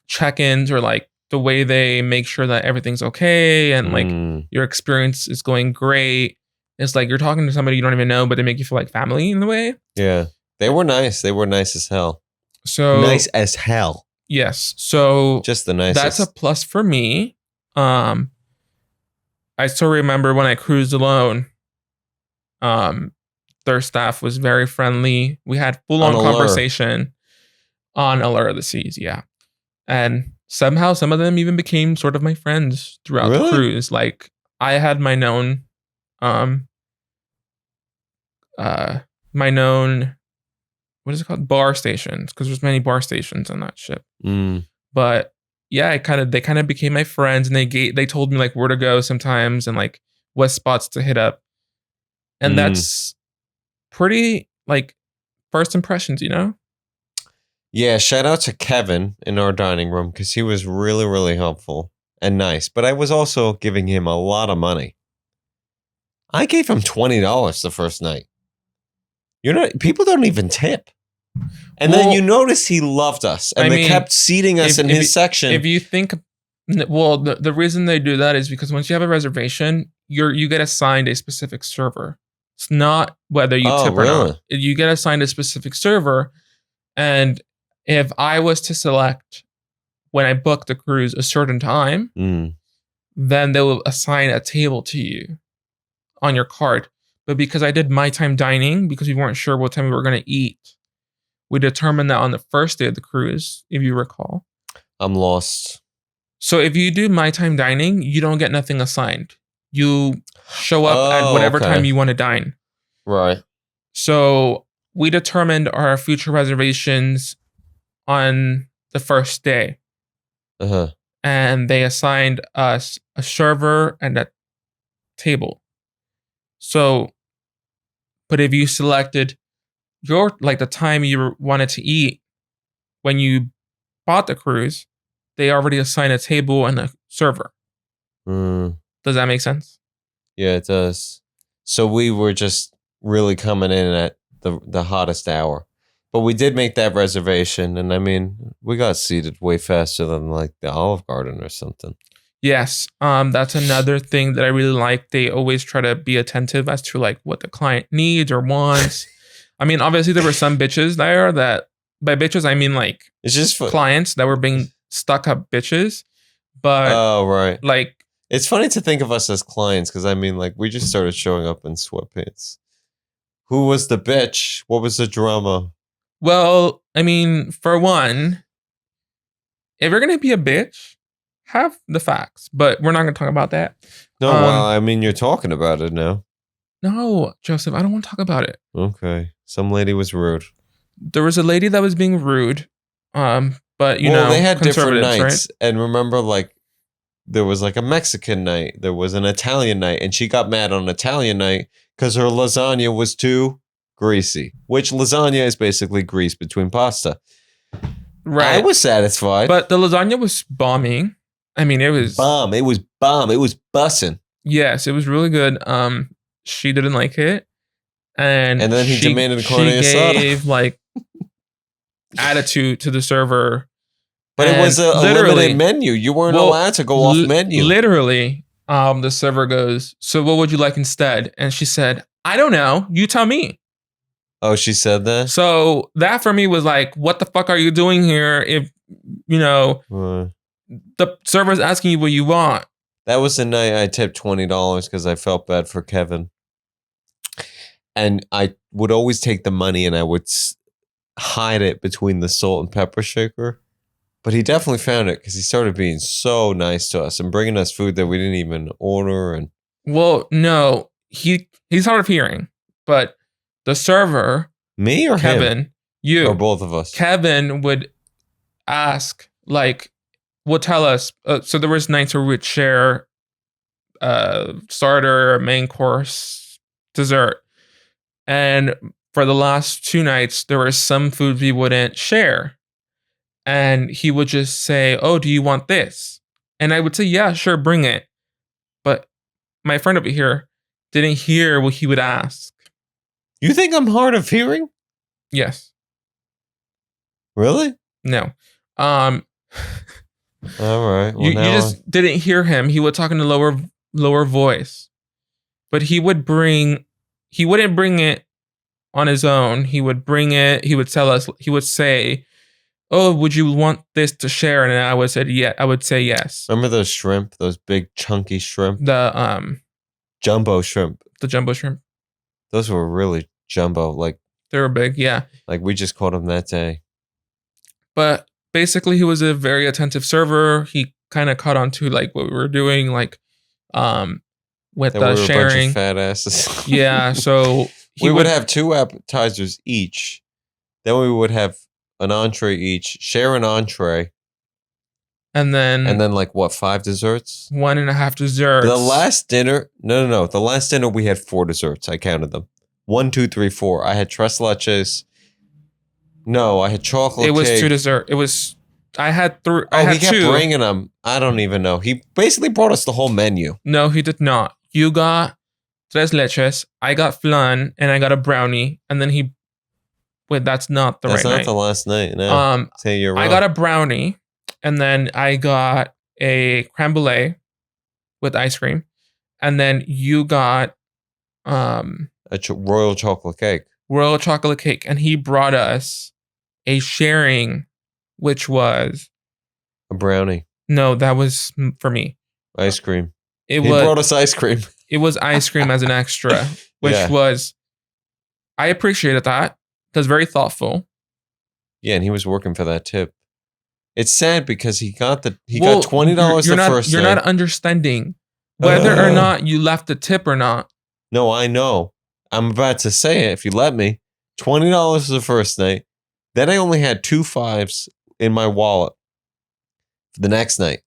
check-ins or like the way they make sure that everything's okay and like your experience is going great. It's like you're talking to somebody you don't even know, but they make you feel like family in a way. Yeah. They were nice. They were nice as hell. So nice as hell. Yes. So just the nicest. That's a plus for me. I still remember when I cruised alone. Their staff was very friendly. We had full-on conversation on Allure of the Seas. Yeah. And somehow some of them even became sort of my friends throughout the cruise. Like I had my known, what is it called? Bar stations. Cause there's many bar stations on that ship. But yeah, they kind of became my friends and they told me like where to go sometimes and like what spots to hit up. And that's pretty like first impressions, you know? Yeah, shout out to Kevin in our dining room because he was really, really helpful and nice. But I was also giving him a lot of money. I gave him $20 the first night. People don't even tip. And then you notice he loved us and they kept seating us in his section. If you think, the reason they do that is because once you have a reservation, you get assigned a specific server. It's not whether you tip or not. You get assigned a specific server. And if I was to select when I book the cruise a certain time, then they will assign a table to you on your card. But because I did my time dining, because we weren't sure what time we were going to eat, we determined that on the first day of the cruise, if you recall. I'm lost. So if you do my time dining, you don't get nothing assigned. You show up at whatever time you want to dine. Right. So we determined our future reservations on the first day. And they assigned us a server and a table. So, but if you selected your, like the time you wanted to eat when you bought the cruise, they already assigned a table and a server. Does that make sense? Yeah, it does. So we were just really coming in at the hottest hour. But we did make that reservation, and I mean, we got seated way faster than like the Olive Garden or something. Yes. That's another thing that I really like. They always try to be attentive as to like what the client needs or wants. I mean, obviously there were some bitches there that, by bitches I mean like It's just fun. clients that were being stuck up bitches. But Oh, right. like, It's funny to think of us as clients because I mean, like, we just started showing up in sweatpants. Who was the bitch? What was the drama? well, I mean, for one, if you're gonna be a bitch, have the facts. But we're not gonna talk about that. No, well, I mean, you're talking about it now. No, Joseph, I don't want to talk about it. Okay. Some lady was rude. There was a lady that was being rude. But you Well, know, they had different conservatives, nights. right? And remember, like, there was like a Mexican night, there was an Italian night, and she got mad on Italian night because her lasagna was too greasy, which lasagna is basically grease between pasta. Right. I was satisfied. But the lasagna was bombing. I mean, it was bomb. It was bomb. It was bussin'. Yes, it was really good. She didn't like it. And then he demanded carne she asada. gave like attitude to the server. But it was a limited menu. You weren't allowed to go off menu. Literally, the server goes, "So what would you like instead?" And she said, "I don't know. You tell me." Oh, she said that? So that for me was like, what the fuck are you doing here if, you know, the server's asking you what you want? That was the night I tipped $20 because I felt bad for Kevin. And I would always take the money and I would hide it between the salt and pepper shaker. But he definitely found it because he started being so nice to us and bringing us food that we didn't even order. And well, no, he's hard of hearing, but the server, me or Kevin, him? You or both of us. Kevin would ask, like, would tell us. So there was nights where we would share starter, main course, dessert, and for the last 2 nights, there was some food we wouldn't share. And he would just say, "Oh, do you want this?" And I would say, "Yeah, sure, bring it." But my friend over here didn't hear what he would ask. You think I'm hard of hearing? Yes. Really? No. All right. Well, you just didn't hear him. He would talk in a lower voice. But he wouldn't bring it on his own. He would bring it, he would tell us, he would say, "Oh, would you want this to share?" And I would say yes. Remember those shrimp, those big chunky shrimp? The jumbo shrimp. The jumbo shrimp. Those were really jumbo, like they were big, yeah. Like we just caught them that day. But basically he was a very attentive server. He kind of caught on to like what we were doing, like with the sharing. A bunch of fat asses. Yeah, so we would have 2 appetizers each. Then we would have an entree each, share an entree. And then like what, 5 desserts? 1.5 desserts. The last dinner, no. The last dinner we had 4 desserts. I counted them. 1, 2, 3, 4. I had tres leches. No, I had chocolate cake. It was 2 desserts. It was, I had 3. Oh, he kept bringing them. I don't even know. He basically brought us the whole menu. No, he did not. You got tres leches. I got flan, and I got a brownie. And then he, wait, that's not the right night. That's not the last night. No, say you're wrong. I got a brownie, and then I got a creme brulee with ice cream, and then you got a royal chocolate cake. Royal chocolate cake, and he brought us a sharing, which was a brownie. No, that was for me. Ice cream. He brought us ice cream. It was ice cream as an extra, which was, I appreciated that. It was very thoughtful. Yeah, and he was working for that tip. It's sad because he got $20 the first You're night. not understanding whether or not you left the tip or not. No, I know. I'm about to say it if you let me. $20 the first night. Then I only had 2 5s in my wallet for the next night.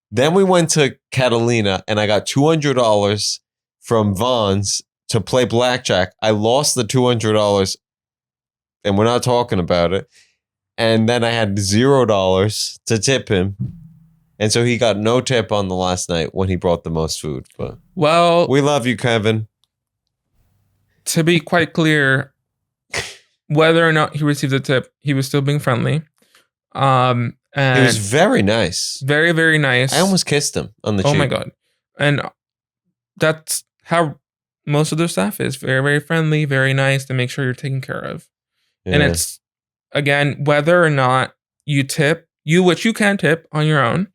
Then we went to Catalina and I got $200 from Vaughn's to play blackjack. I lost the $200 and we're not talking about it. And then I had $0 to tip him. And so he got no tip on the last night when he brought the most food. But well, we love you, Kevin. To be quite clear, whether or not he received the tip, he was still being friendly. He was very nice. Very, very nice. I almost kissed him on the cheek. Oh my God. And that's how most of their staff is. Very, very friendly, very nice to make sure you're taken care of. Yeah. And it's, again, whether or not you tip, which you can tip on your own.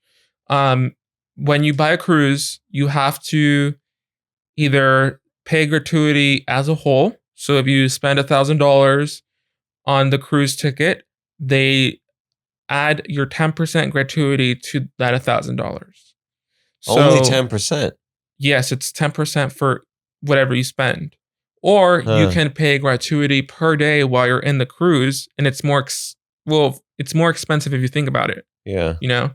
When you buy a cruise, you have to either pay gratuity as a whole. So if you spend $1,000 on the cruise ticket, they add your 10% gratuity to that $1,000. So, only 10%. Yes, it's 10% for whatever you spend. Or you can pay gratuity per day while you're in the cruise, and it's more it's more expensive if you think about it. Yeah. You know,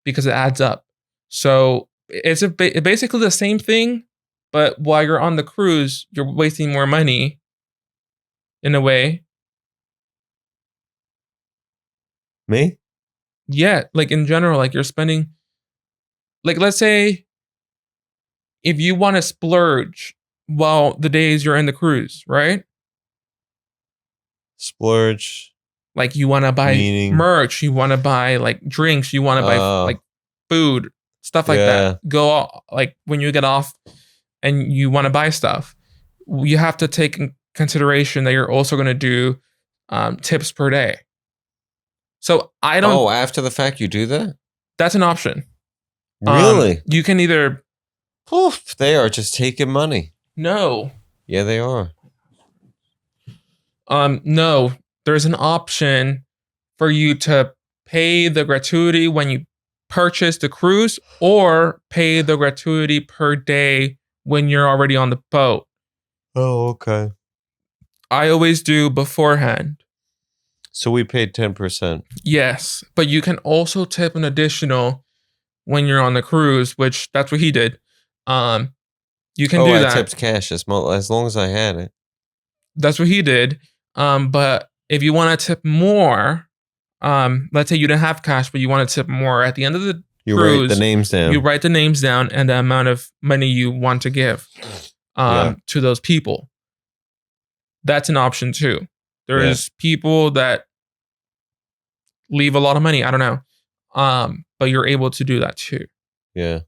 because it adds up. So it's basically the same thing, but while you're on the cruise, you're wasting more money. In a way. Me? Yeah, like in general, like you're spending. Like, let's say if you want to splurge while the days you're in the cruise, right? Splurge. Like you want to buy merch, you want to buy like drinks, you want to buy like food, stuff like that. Go like when you get off and you want to buy stuff, you have to take in consideration that you're also going to do tips per day. So I don't. Oh, after the fact, you do that? That's an option. Really? You can either. Oof, they are just taking money. No. Yeah, they are. No. There's an option for you to pay the gratuity when you purchase the cruise, or pay the gratuity per day when you're already on the boat. Oh, okay. I always do beforehand. So we paid 10%. Yes, but you can also tip an additional when you're on the cruise, which that's what he did. You can do that. I tipped cash as long as I had it. That's what he did. But if you want to tip more, let's say you didn't have cash, but you want to tip more at the end of the cruise, write the names down. You write the names down and the amount of money you want to give to those people. That's an option too. There's people that leave a lot of money. I don't know. But you're able to do that too. Yeah.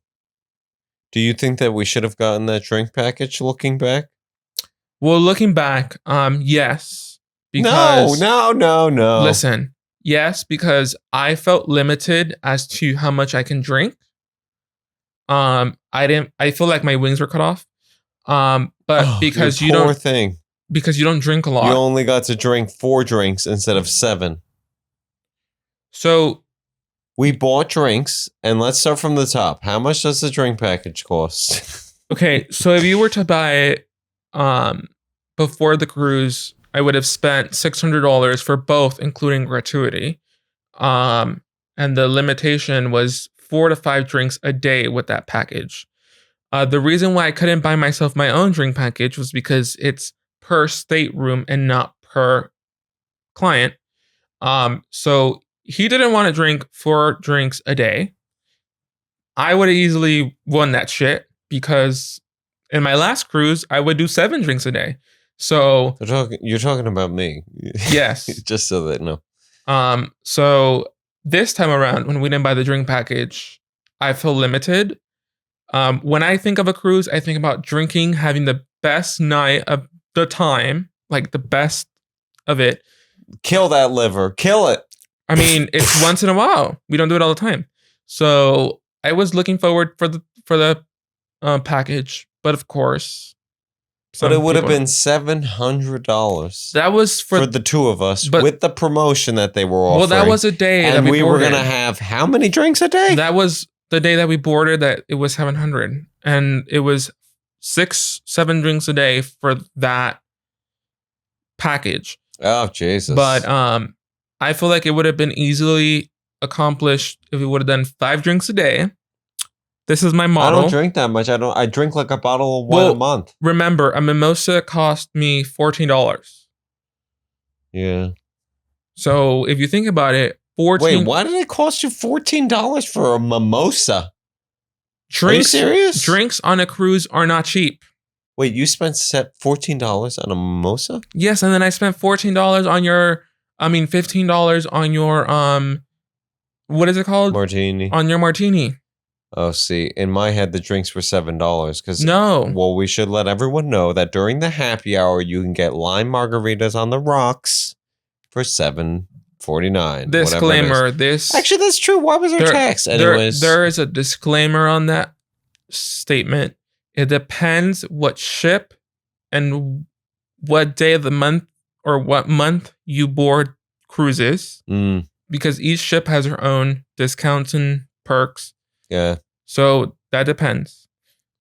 Do you think that we should have gotten that drink package looking back? Well, looking back, yes. Because No. Listen, yes, because I felt limited as to how much I can drink. I feel like my wings were cut off. But because you don't drink a lot. You only got to drink 4 drinks instead of 7. So we bought drinks, and let's start from the top. How much does the drink package cost? Okay, so if you were to buy it before the cruise, I would have spent $600 for both, including gratuity. And the limitation was 4 to 5 drinks a day with that package. The reason why I couldn't buy myself my own drink package was because it's per stateroom and not per client. So he didn't want to drink 4 drinks a day. I would have easily won that shit because in my last cruise, I would do 7 drinks a day. So you're talking about me. Yes. Just so that no. So this time around, when we didn't buy the drink package, I feel limited. When I think of a cruise, I think about drinking, having the best night of the time, like the best of it. Kill that liver. Kill it. I mean, it's once in a while. We don't do it all the time. So I was looking forward for the package, but of course. But it would have been $700. That was for the 2 of us, with the promotion that they were offering. Well, that was a day and that we were going to have how many drinks a day? That was the day that we boarded. That it was 700, and it was 6-7 drinks a day for that package. Oh Jesus! But I feel like it would have been easily accomplished if we would have done 5 drinks a day. This is my model. I don't drink that much. I drink like a bottle of wine a month. Remember, a mimosa cost me $14. Yeah. So if you think about it, Wait, why did it cost you $14 for a mimosa? Drinks, are you serious? Drinks on a cruise are not cheap. Wait, you spent $14 on a mimosa? Yes, and then I spent $14 on your I mean, $15 on your what is it called? Martini. On your martini. Oh, see, in my head, the drinks were $7 because No. well, we should let everyone know that during the happy hour, you can get lime margaritas on the rocks for $7.49. Disclaimer: This actually, that's true. Why was there tax? Anyways, there is a disclaimer on that statement. It depends what ship and what day of the month or what month you board cruises, because each ship has her own discounts and perks. Yeah. So that depends.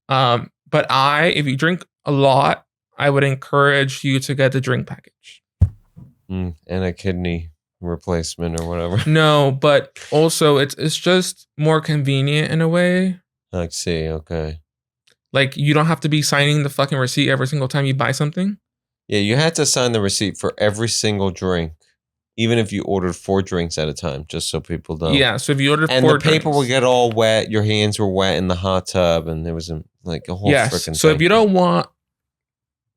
But if you drink a lot, I would encourage you to get the drink package. And a kidney replacement or whatever. No, but also it's just more convenient in a way. I see. Okay. Like, you don't have to be signing the fucking receipt every single time you buy something. Yeah, you had to sign the receipt for every single drink, even if you ordered 4 drinks at a time, just so people know. Yeah, so if you ordered 4 drinks. And the paper drinks, would get all wet, your hands were wet in the hot tub, and there was a whole freaking thing. So if you don't want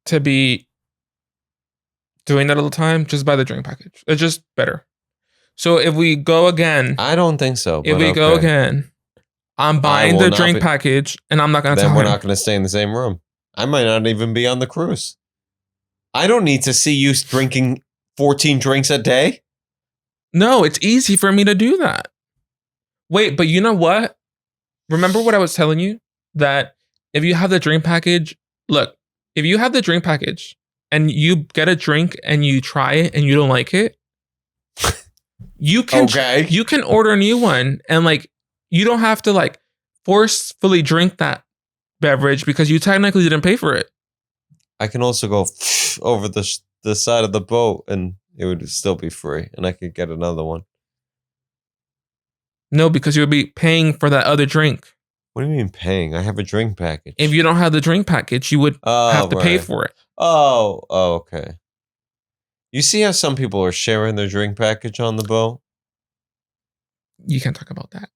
to be doing that all the time, just buy the drink package. It's just better. So if we go again... I don't think so. If we go again, I'm buying the drink package, and I'm not going to tell him. Then we're not going to stay in the same room. I might not even be on the cruise. I don't need to see you drinking 14 drinks a day. No, it's easy for me to do that. Wait, but you know what? Remember what I was telling you? That if you have the drink package, look, if you have the drink package and you get a drink and you try it and you don't like it, you can order a new one, and like, you don't have to like forcefully drink that beverage because you technically didn't pay for it. I can also go over the side of the boat and it would still be free, and I could get another one. No, because you would be paying for that other drink. What do you mean paying? I have a drink package. If you don't have the drink package, you would have to pay for it. Oh, okay. You see how some people are sharing their drink package on the boat? You can't talk about that.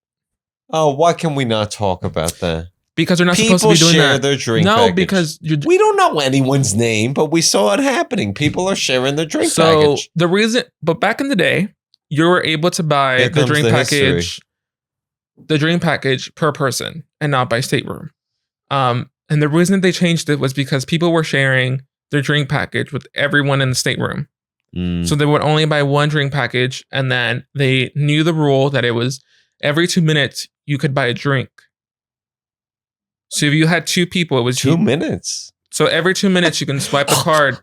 Oh, why can we not talk about that? Because they're not supposed to be doing that. People share their drink package. No, because we don't know anyone's name, but we saw it happening. People are sharing their drink package. So but back in the day, you were able to buy the drink package per person and not by stateroom. And the reason they changed it was because people were sharing their drink package with everyone in the stateroom. So they would only buy one drink package, and then they knew the rule that it was every 2 minutes you could buy a drink. So if you had 2 people, it was 2 minutes. So every 2 minutes you can swipe the card.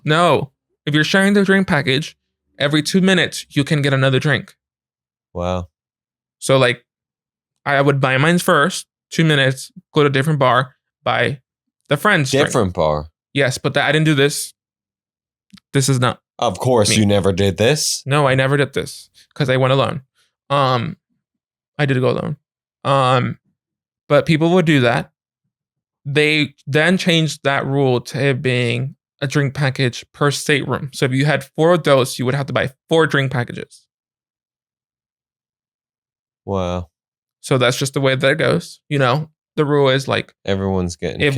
No, if you're sharing the drink package, every 2 minutes you can get another drink. Wow. So like, I would buy mine first, 2 minutes, go to a different bar, buy the friend's different bar. Yes, but I didn't do this. This is not. Of course, you never did this. No, I never did this because I went alone. I did go alone. But people would do that. They then changed that rule to it being a drink package per stateroom. So if you had 4 of those, you would have to buy 4 drink packages. Wow. So that's just the way that it goes. You know, the rule is like, everyone's getting if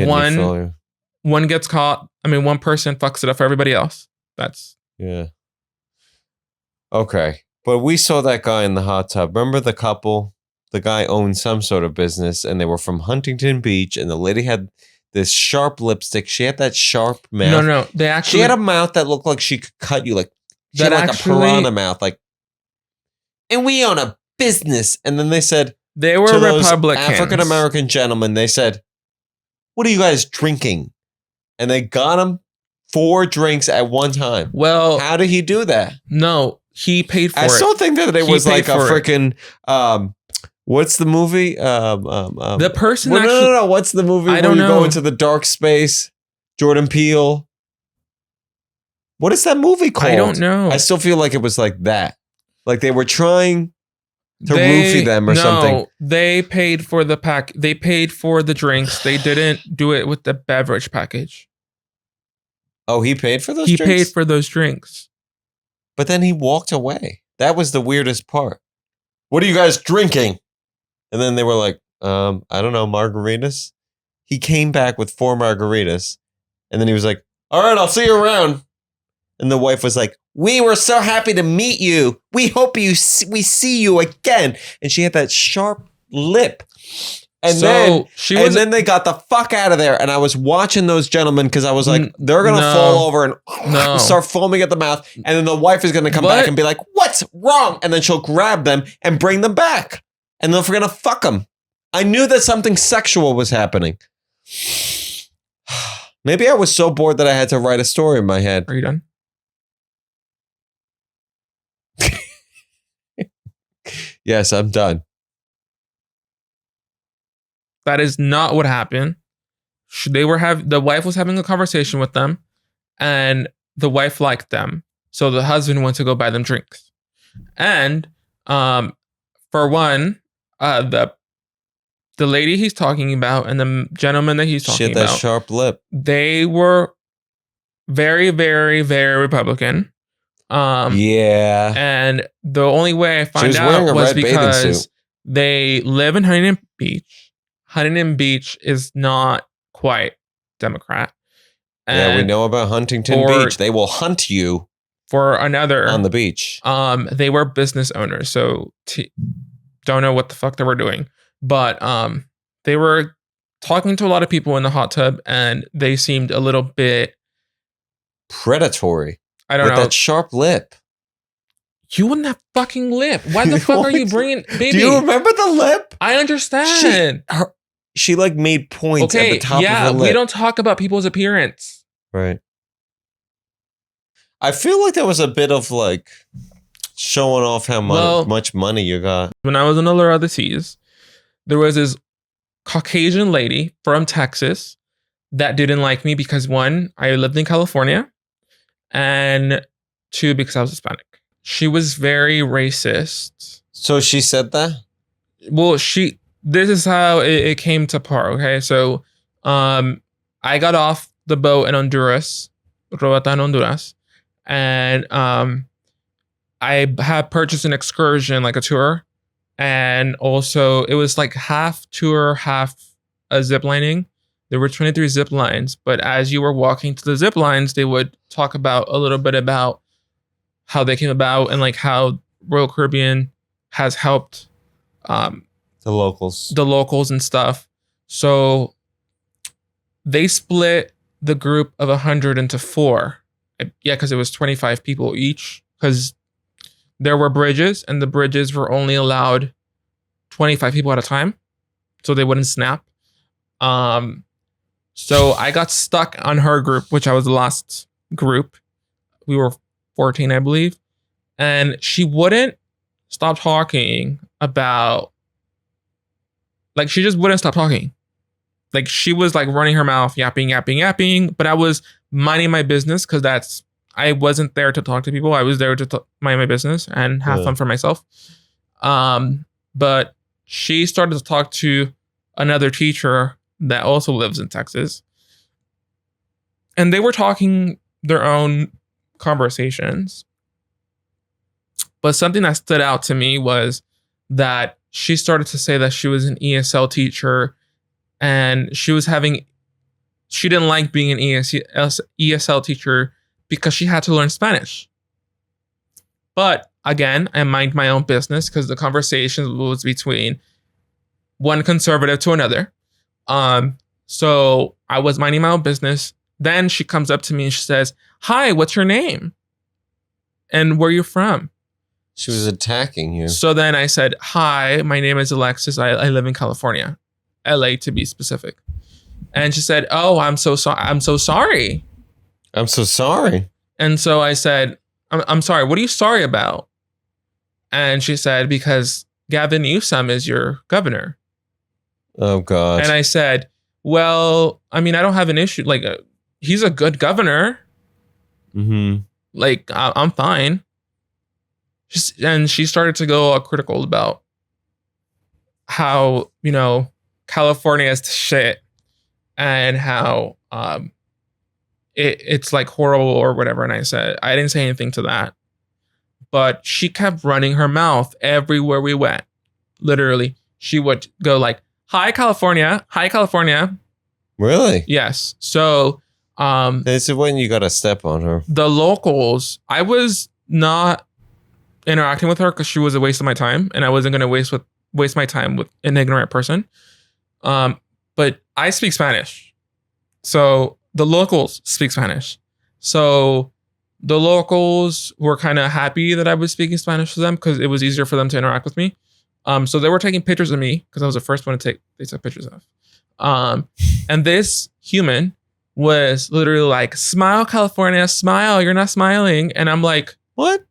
one gets caught, one person fucks it up for everybody else. Yeah. Okay. But we saw that guy in the hot tub. Remember the couple? The guy owned some sort of business, and they were from Huntington Beach, and the lady had this sharp lipstick. She had that sharp mouth. No. She had a mouth that looked like she could cut you. Like, she had like a piranha mouth. Like, and we own a business. And then they said, they were Republicans. African-American gentlemen, they said, what are you guys drinking? And they got him 4 drinks at one time. Well, how did he do that? No, he paid for it. I still think that it was like a freaking what's the movie? The person no. What's the movie where you go into the dark space? Jordan Peele. What is that movie called? I don't know. I still feel like it was like that. Like they were trying to roofie them or something. No, they paid for the pack. They paid for the drinks. They didn't do it with the beverage package. Oh, he paid for those drinks? He paid for those drinks. But then he walked away. That was the weirdest part. What are you guys drinking? And then they were like, I don't know, margaritas? He came back with 4 margaritas. And then he was like, all right, I'll see you around. And the wife was like, We were so happy to meet you. We hope we see you again. And she had that sharp lip. And then they got the fuck out of there. And I was watching those gentlemen because I was like, they're going to fall over and start foaming at the mouth. And then the wife is going to come back and be like, what's wrong? And then she'll grab them and bring them back. And then we're going to fuck them. I knew that something sexual was happening. Maybe I was so bored that I had to write a story in my head. Are you done? Yes, I'm done. That is not what happened. The wife was having a conversation with them, and the wife liked them. So the husband went to go buy them drinks. And for one, the lady he's talking about and the gentleman that he's talking about, that sharp lip. They were very, very, very Republican. Yeah. And the only way I found out was because they live in Huntington Beach. Huntington Beach is not quite Democrat. And we know about Huntington Beach. They will hunt you for another on the beach. They were business owners, so don't know what the fuck they were doing. But they were talking to a lot of people in the hot tub, and they seemed a little bit predatory. I don't know. With that sharp lip. You and that fucking lip. Why the fuck are you bringing, baby? Do you remember the lip? I understand. She like made points at the top of her lip. We don't talk about people's appearance. Right. I feel like there was a bit of like showing off how much money you got. When I was on the other seas, there was this Caucasian lady from Texas that didn't like me because one, I lived in California, and two, because I was Hispanic. She was very racist. So she said that? Well, this is how it came to par, okay? So I got off the boat in Honduras, Roatan, Honduras, and I had purchased an excursion, like a tour, and also it was like half tour, half a zip lining. There were 23 zip lines, but as you were walking to the zip lines, they would talk about a little bit about how they came about and like how Royal Caribbean has helped the locals and stuff. So they split the group of 100 into 4. Yeah, because it was 25 people each, because there were bridges and the bridges were only allowed 25 people at a time, so they wouldn't snap. So I got stuck on her group, which I was the last group. We were 14, I believe. And she wouldn't stop talking about, like, she just wouldn't stop talking. Like, she was like running her mouth, yapping. But I was minding my business because I wasn't there to talk to people. I was there to mind my business and have fun for myself. But she started to talk to another teacher that also lives in Texas. And they were talking their own conversations. But something that stood out to me was that she started to say that she was an ESL teacher and she didn't like being an ESL teacher because she had to learn Spanish. But again, I mind my own business because the conversation was between one conservative to another. So I was minding my own business. Then she comes up to me and she says, "Hi, what's your name? And where are you from?" She was attacking you. So then I said, "Hi, my name is Alexis. I live in California, LA to be specific." And she said, "Oh, I'm so sorry. I'm so sorry." I'm so sorry. And so I said, I'm sorry. What are you sorry about?" And she said, "Because Gavin Newsom is your governor." Oh, God. And I said, "Well, I mean, I don't have an issue. Like, he's a good governor. Mm-hmm. Like, I'm fine." And she started to go all critical about how, California is the shit and how it's like horrible or whatever. And I said, I didn't say anything to that. But she kept running her mouth everywhere we went. Literally, she would go like, "Hi, California. Hi, California." Really? Yes. So This is when you got to step on her. The locals, I was not interacting with her because she was a waste of my time, and I wasn't going to waste my time with an ignorant person. But I speak Spanish, so the locals speak Spanish. So the locals were kind of happy that I was speaking Spanish to them because it was easier for them to interact with me. So they were taking pictures of me because I was the first one to they took pictures of. And this human was literally like, "Smile, California, smile. You're not smiling." And I'm like, what?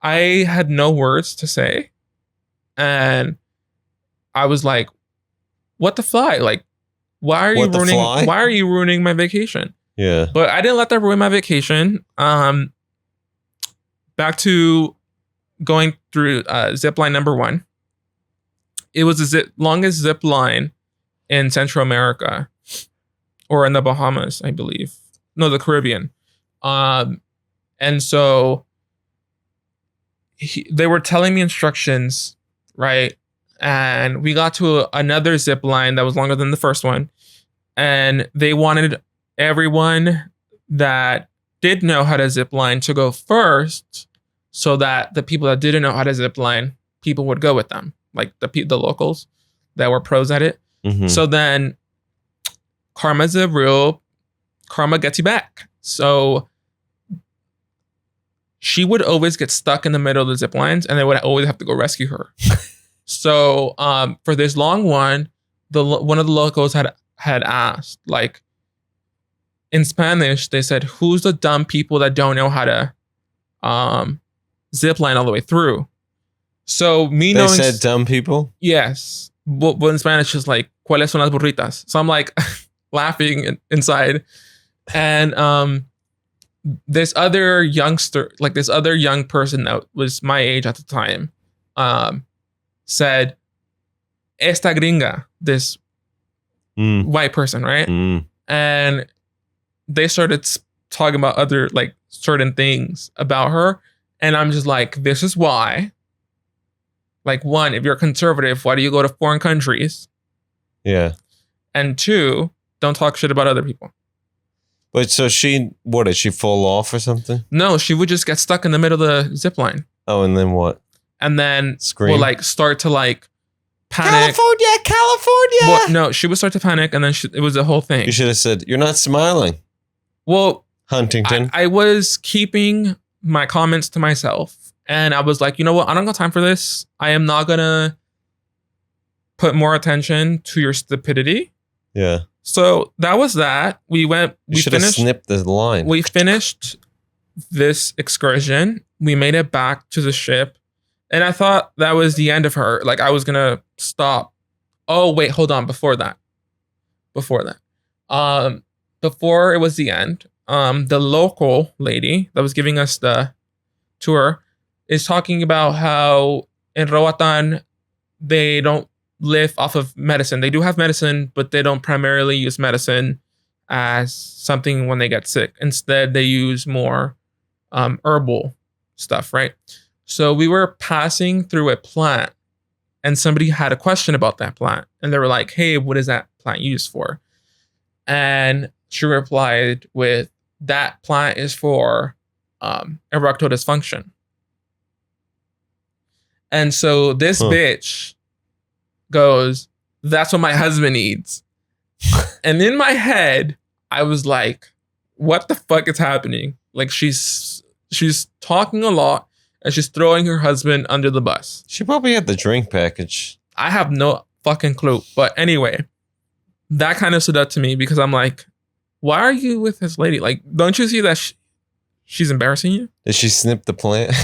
I had no words to say. And I was like, what the fly? Like, why are you ruining my vacation? Yeah. But I didn't let that ruin my vacation. Back to going through zip line number 1. It was the longest zip line in Central America, or in the Bahamas, I believe. No, the Caribbean. And so they were telling me instructions, right? And we got to another zip line that was longer than the first one. And they wanted everyone that did know how to zip line to go first, so that the people that didn't know how to zip line, people would go with them, like the locals that were pros at it. Mm-hmm. So then karma gets you back. So she would always get stuck in the middle of the zip lines, and they would always have to go rescue her. So for this long one, one of the locals had asked, like, in Spanish, they said, "Who's the dumb people that don't know how to zip line all the way through?" So they said dumb people? Yes. But in Spanish, it's like, "¿Cuáles son las burritas?" So I'm like laughing inside. And this other young person that was my age at the time said, "Esta gringa," this white person, right? And they started talking about other, like, certain things about her. And I'm just like, this is why. Like, 1, if you're conservative, why do you go to foreign countries? Yeah. And 2, don't talk shit about other people. But so did she fall off or something? No, she would just get stuck in the middle of the zip line. Oh, and then what? And then Scream? will, like, start to, like, panic. California! Well, no, she would start to panic, and then it was a whole thing. You should have said, "You're not smiling." Well, Huntington. I was keeping my comments to myself. And I was like, you know what? I don't got time for this. I am not going to put more attention to your stupidity. Yeah. So that was that. We should have snipped the line. We finished this excursion. We made it back to the ship. And I thought that was the end of her. Like, I was going to stop. Oh, wait, hold on. Before that. Before it was the end, the local lady that was giving us the tour is talking about how in Roatan, they don't live off of medicine. They do have medicine, but they don't primarily use medicine as something when they get sick. Instead, they use more herbal stuff, right? So we were passing through a plant, and somebody had a question about that plant. And they were like, "Hey, what is that plant used for?" And she replied with, "That plant is for erectile dysfunction." And so this bitch goes, "That's what my husband needs." And in my head, I was like, what the fuck is happening? Like, she's talking a lot, and she's throwing her husband under the bus. She probably had the drink package. I have no fucking clue. But anyway, that kind of stood out to me because I'm like, why are you with this lady? Like, don't you see that she's embarrassing you? Did she snip the plant?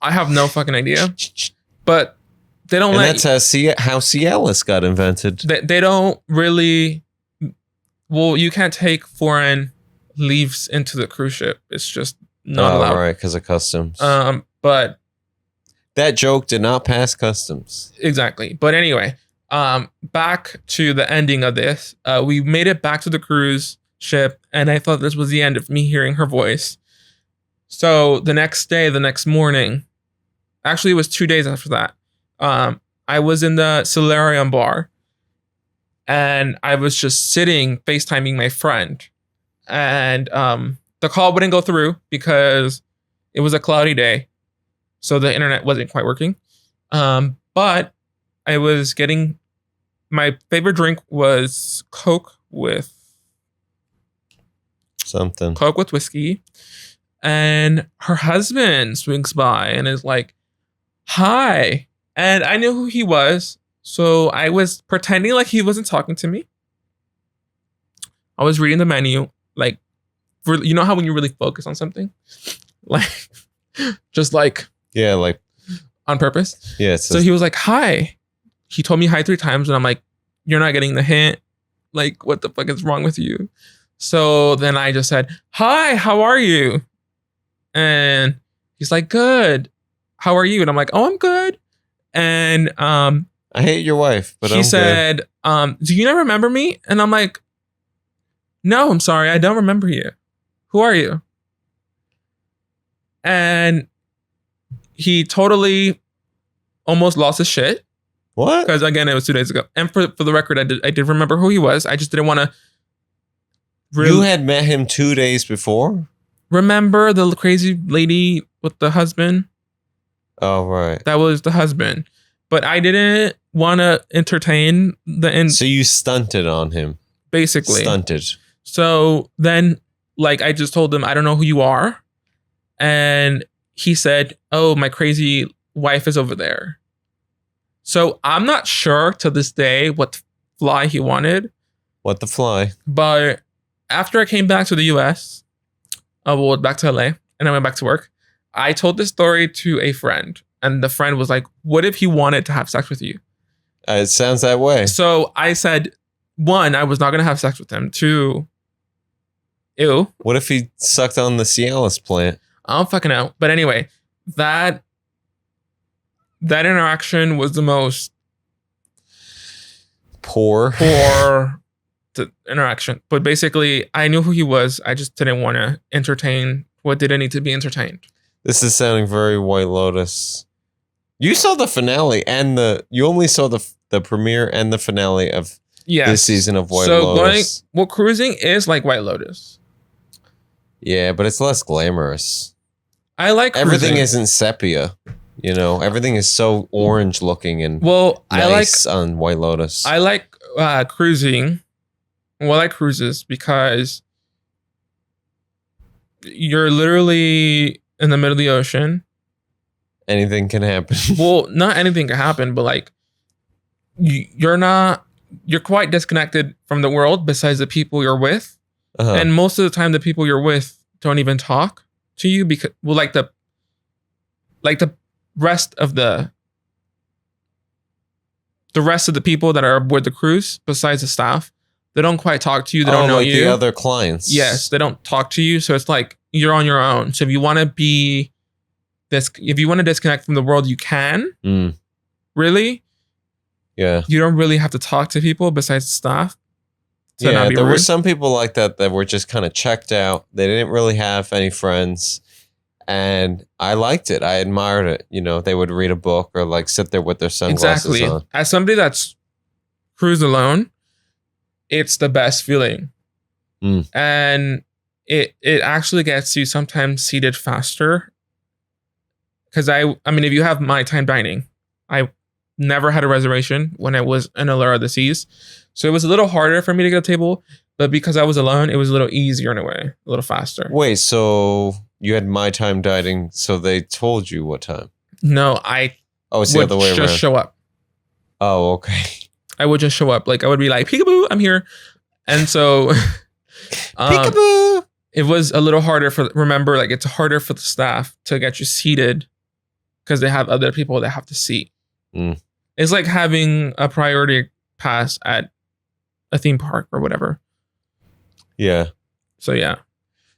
I have no fucking idea. But they don't that's how Cialis got invented. They don't really... Well, you can't take foreign leaves into the cruise ship. It's just not allowed. Right, because of customs. But that joke did not pass customs. Exactly. But anyway, back to the ending of this. We made it back to the cruise ship, and I thought this was the end of me hearing her voice. So the next morning, actually it was 2 days after that, I was in the Solarium bar, and I was just sitting FaceTiming my friend, and the call wouldn't go through because it was a cloudy day, so the internet wasn't quite working. But I was getting my favorite drink was Coke with whiskey, and her husband swings by and is like, "Hi," and I knew who he was, so I was pretending like he wasn't talking to me. I was reading the menu, like, you know how when you really focus on something, like, just like, yeah, like on purpose. Yeah. So he was like, "Hi." He told me hi 3 times, and I'm like, "You're not getting the hint. Like, what the fuck is wrong with you?" So then I just said, "Hi, how are you?" And he's like, "Good. How are you?" And I'm like, "Oh, I'm good." And I hate your wife, but he said, "Do you not remember me?" And I'm like, "No, I'm sorry, I don't remember you. Who are you?" And he totally almost lost his shit. What? Because again, it was 2 days ago. And for the record, I did remember who he was. I just didn't want to. You had met him 2 days before? Remember the crazy lady with the husband? Oh, right. That was the husband. But I didn't want to entertain So you stunted on him. Basically. Stunted. So then, like, I just told him, "I don't know who you are." And he said, "Oh, my crazy wife is over there." So I'm not sure to this day what fly he wanted. What the fly? But after I came back to the US, back to LA, and I went back to work, I told this story to a friend. And the friend was like, "What if he wanted to have sex with you?" It sounds that way. So I said, 1, I was not going to have sex with him. 2, ew. What if he sucked on the Cialis plant? I don't fucking know. But anyway, that interaction was the most poor interaction. But basically, I knew who he was. I just didn't want to entertain what didn't need to be entertained. This is sounding very White Lotus. You saw the finale and you only saw the premiere and the finale of this season of White Lotus. So cruising is like White Lotus. Yeah, but it's less glamorous. I like cruising. Everything isn't sepia. You know, everything is so orange looking and nice on White Lotus. I like cruising. Well, I like cruises because you're literally in the middle of the ocean. Anything can happen. Well, not anything can happen, but like you're quite disconnected from the world besides the people you're with. Uh-huh. And most of the time the people you're with don't even talk to you because the rest of the people that are aboard the cruise besides the staff, they don't quite talk to you. They don't know you. The other clients. Yes, they don't talk to you. So it's like you're on your own. So if you want to disconnect from the world, you can. Really? Yeah. You don't really have to talk to people besides the staff. Yeah, there were some people like that were just kind of checked out. They didn't really have any friends. And I liked it. I admired it. You know, they would read a book or like sit there with their sunglasses on. As somebody that's cruised alone, it's the best feeling. And it actually gets you sometimes seated faster. Because I mean, if you have my time dining, I never had a reservation when I was in Allure of the Seas. So it was a little harder for me to get a table. But because I was alone, it was a little easier in a way, a little faster. Wait, so you had my time dining, so they told you what time? No, it's the other way around. Just show up. Oh, okay. I would just show up. Like I would be like, "Peekaboo, I'm here." And so peekaboo. It was a little harder remember, like it's harder for the staff to get you seated because they have other people that have to seat. It's like having a priority pass at a theme park or whatever. Yeah. So yeah.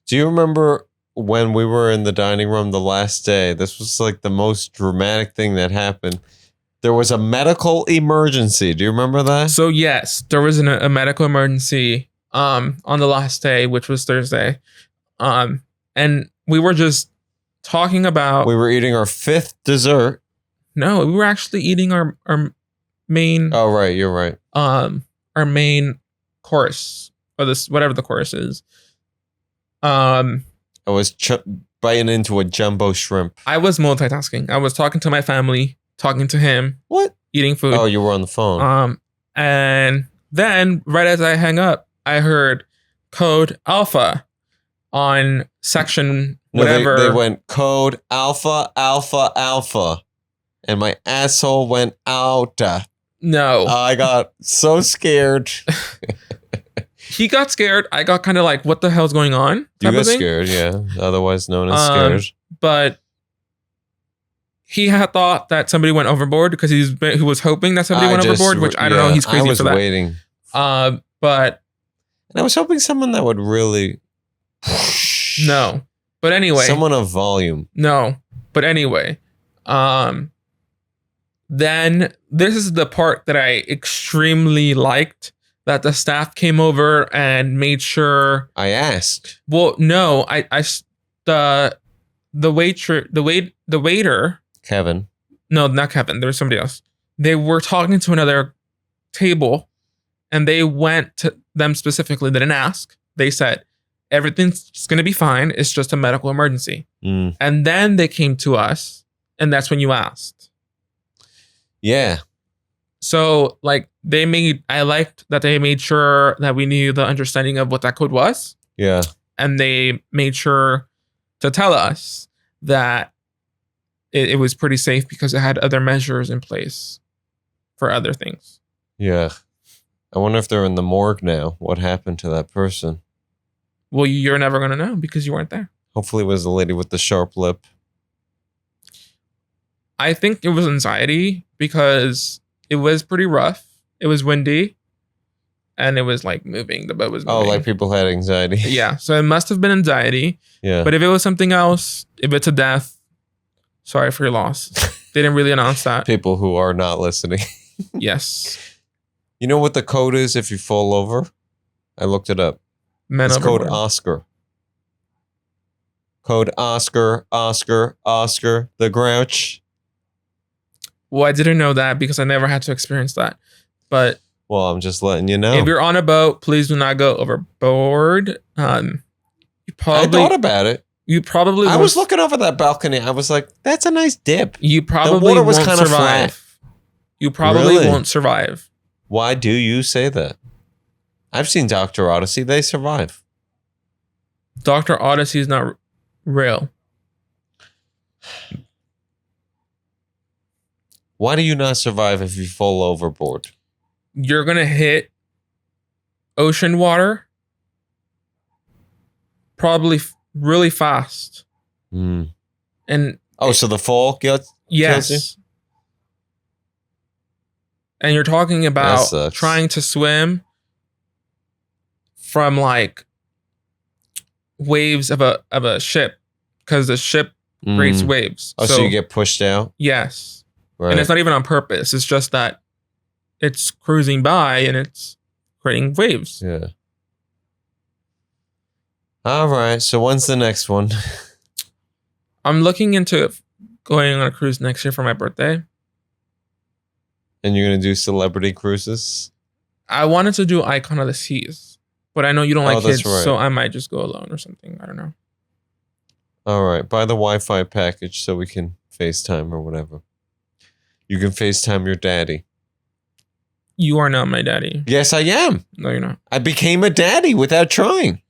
Do you remember when we were in the dining room the last day? This was like the most dramatic thing that happened. There was a medical emergency. Do you remember that? So yes, there was a medical emergency on the last day, which was Thursday. And we were just talking about... We were eating our 5th dessert. No, we were actually eating our main... Oh, right. You're right. our main course, or this whatever the course is. I was biting into a jumbo shrimp. I was multitasking. I was talking to my family, talking to him, What? eating food. Oh, you were on the phone. And then right as I hang up, I heard code alpha on section whatever. They went code alpha, alpha, alpha. And my asshole went out. No. I got so scared. He got scared. I got kind of like, what the hell's going on? You type got of thing. scared, yeah. Otherwise known as scared. But he had thought that somebody went overboard because he was hoping that somebody went overboard, which I don't know. He's crazy for that. I was waiting. But and I was hoping someone that would really. No. But anyway. Someone of volume. No. But anyway. Then this is the part that I extremely liked, that the staff came over and made sure. I asked. Well, no, the waiter. Kevin. No, not Kevin. There was somebody else. They were talking to another table, and they went to them specifically. They didn't ask. They said, everything's going to be fine. It's just a medical emergency. Mm. And then they came to us, and that's when you asked. Yeah. So, like, I liked that they made sure that we knew the understanding of what that code was. Yeah. And they made sure to tell us that it was pretty safe because it had other measures in place for other things. Yeah. I wonder if they're in the morgue now. What happened to that person? Well, you're never going to know because you weren't there. Hopefully it was the lady with the sharp lip. I think it was anxiety because it was pretty rough. It was windy. And it was like moving. The boat was moving. Oh, like people had anxiety. Yeah. So it must have been anxiety. Yeah. But if it was something else, if it's a death, sorry for your loss. They didn't really announce that. People who are not listening. Yes. You know what the code is if you fall over? I looked it up. It's code Oscar. Code Oscar, Oscar, Oscar, the Grouch. Well, I didn't know that because I never had to experience that. But well, I'm just letting you know. If you're on a boat, please do not go overboard. I thought about it. You probably. I was looking over that balcony. I was like, "That's a nice dip." You probably the water was won't kind of survive. flat. You probably Really? won't survive. Why do you say that? I've seen Dr. Odyssey. They survive. Dr. Odyssey is not real. Why do you not survive if you fall overboard? You're going to hit ocean water probably really fast. Mm. And so the fall kills you? Yes. And you're talking about trying to swim from like waves of a ship because the ship creates waves. Oh, so you get pushed out? Yes. Right. And it's not even on purpose. It's just that it's cruising by and it's creating waves. Yeah. All right. So when's the next one? I'm looking into going on a cruise next year for my birthday. And you're going to do celebrity cruises? I wanted to do Icon of the Seas, but I know you don't like kids, right. so I might just go alone or something. I don't know. All right. Buy the Wi-Fi package so we can FaceTime or whatever. You can FaceTime your daddy. You are not my daddy. Yes, I am. No, you're not. I became a daddy without trying.